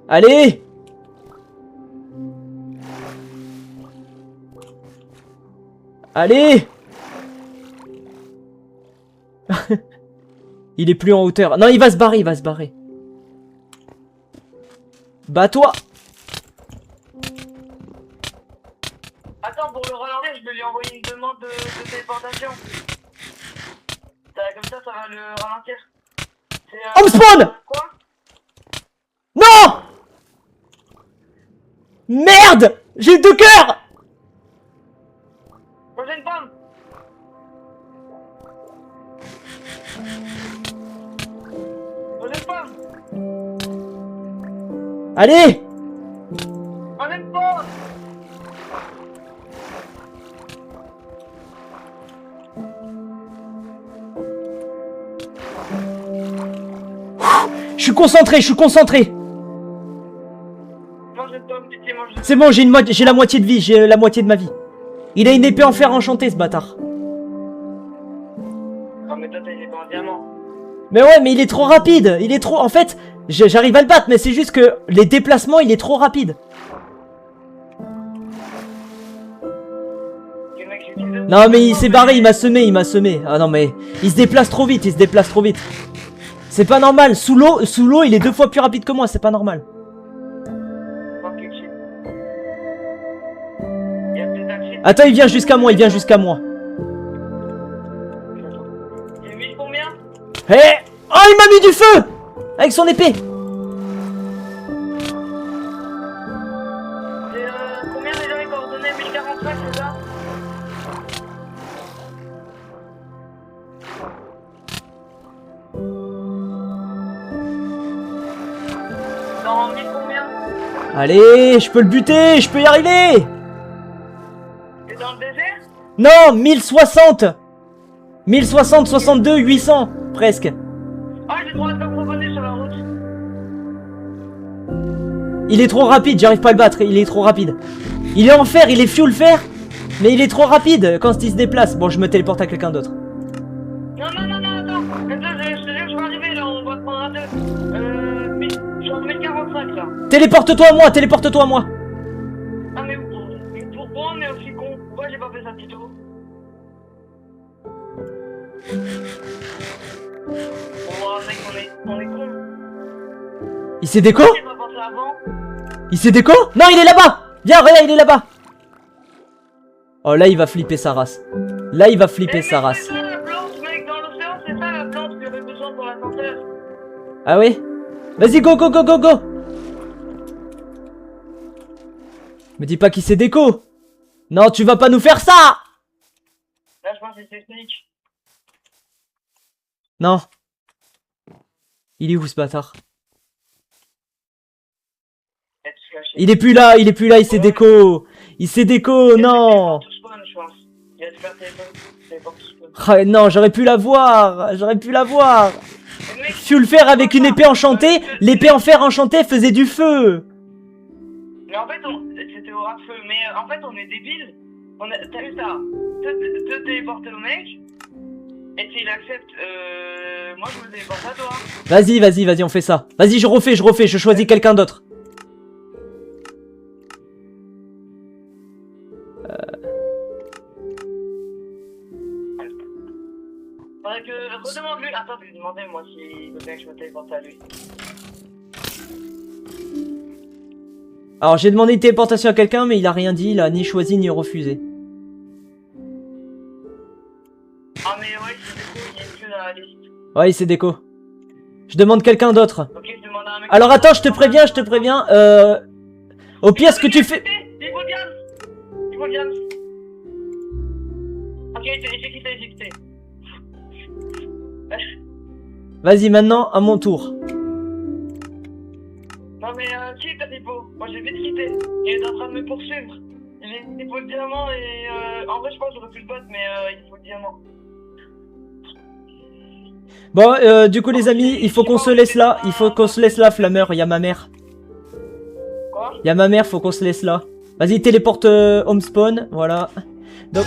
S2: Allez. Allez. Il est plus en hauteur. Non, il va se barrer, il va se barrer. Bats-toi.
S1: Attends, pour le ralentir, je vais lui envoyer une demande de téléportation. Comme ça va le ralentir.
S2: Home spawn.
S1: Quoi?
S2: Non. Merde. J'ai 2 cœurs.
S1: Prochaine pomme. Prochaine pomme.
S2: Allez.
S1: Prochaine pomme.
S2: Je suis concentré, je suis concentré.
S1: Mange une pomme, pitié, mange une...
S2: C'est bon, j'ai la moitié de vie, j'ai la moitié de ma vie. Il a une épée en fer enchanté, ce bâtard.
S1: Oh, mais toi, t'as une épée en diamant.
S2: Mais ouais, mais il est trop rapide. Il est trop... En fait, j'arrive à le battre, mais c'est juste que les déplacements, il est trop rapide.
S1: Le mec, j'ai dit deux.
S2: Non, mais il s'est barré, il m'a semé, il m'a semé. Ah non, mais il se déplace trop vite, il se déplace trop vite. C'est pas normal. Sous l'eau, il est 2 fois plus rapide que moi, c'est pas normal.
S1: Ok, shit. Il y a peut-être un shit.
S2: Attends, il vient jusqu'à moi, il vient jusqu'à moi.
S1: J'ai mis combien?
S2: Hé. Oh, il m'a mis du feu avec son épée.
S1: J'ai combien déjà les coordonnées? 1045, c'est ça? Non, 1000 combien?
S2: Allez, je peux le buter, je peux y arriver.
S1: T'es dans le désert?
S2: Non, 1060. 1060, 62, 800, presque.
S1: Ah, j'ai le droit de me proposer sur la route.
S2: Il est trop rapide, j'arrive pas à le battre, il est trop rapide. Il est en fer, il est fuel fer, mais il est trop rapide quand il se déplace. Bon, je me téléporte à quelqu'un d'autre.
S1: Non, non, non, non, attends. Attends, je te jure, je vais arriver là, on va te prendre un deux. Je suis en 1045 là.
S2: Téléporte-toi à moi, téléporte-toi à moi.
S1: Ah, mais pourquoi on est aussi con? Pourquoi j'ai pas fait ça plus tôt? Oh, mec, on est con.
S2: Il s'est déco?
S1: J'ai pas pensé avant.
S2: Il s'est déco? Non, il est là-bas. Viens, regarde, il est là-bas. Oh, là, il va flipper sa race. Là, il va flipper sa race.
S1: C'est ça la plante, mec, dans l'océan, c'est ça la plante que j'avais besoin pour l'ascenseur.
S2: Ah oui? Vas-y, go, go, go, go, go. Me dis pas qu'il s'est déco. Non, tu vas pas nous faire ça.
S1: Là, je pense que c'est sneak.
S2: Non. Il est où ce bâtard? Il est plus là, il est plus là, il s'est déco. Il s'est déco, non.
S1: Il va te faire téléporte tout spawn.
S2: Ah, non, j'aurais pu la voir. J'aurais pu la voir.
S1: Mais mec,
S2: Tu le faire avec une épée enchantée. L'épée en fer enchantée faisait du feu.
S1: mais en fait, c'était au ras de feu. Mais en fait, on est débiles. T'as vu ça? Te téléporter au mec. Et s'il accepte, moi je me téléporte à toi.
S2: Vas-y, vas-y, vas-y, on fait ça. Vas-y, je refais, je choisis quelqu'un d'autre.
S1: redemande-lui. Attends, je vais lui demander moi s'il veut bien que je me téléporte à lui.
S2: Alors j'ai demandé une téléportation à quelqu'un, mais il a rien dit, il a ni choisi ni refusé.
S1: Ah mais ouais, c'est du coup, il est plus dans la liste.
S2: Ouais, il s'est déco. Je demande quelqu'un d'autre.
S1: Ok, je demande à un mec.
S2: Alors attends, je te préviens. Au pire, ce que tu fais...
S1: Il faut Diams. Il faut Diams. Ok, j'ai quitté.
S2: Vas-y, maintenant, à mon tour.
S1: Non mais quitte Hippo, moi j'ai vite quitté. Il est en train de me poursuivre. Il faut le diamant et en vrai je pense que j'aurais pu le battre mais il faut le diamant.
S2: Bon, du coup les amis, il faut qu'on se laisse là. Il faut qu'on se laisse là, Flammeur, il y a ma mère.
S1: Quoi?
S2: Il y a ma mère, faut qu'on se laisse là. Vas-y, téléporte home spawn, voilà. Donc...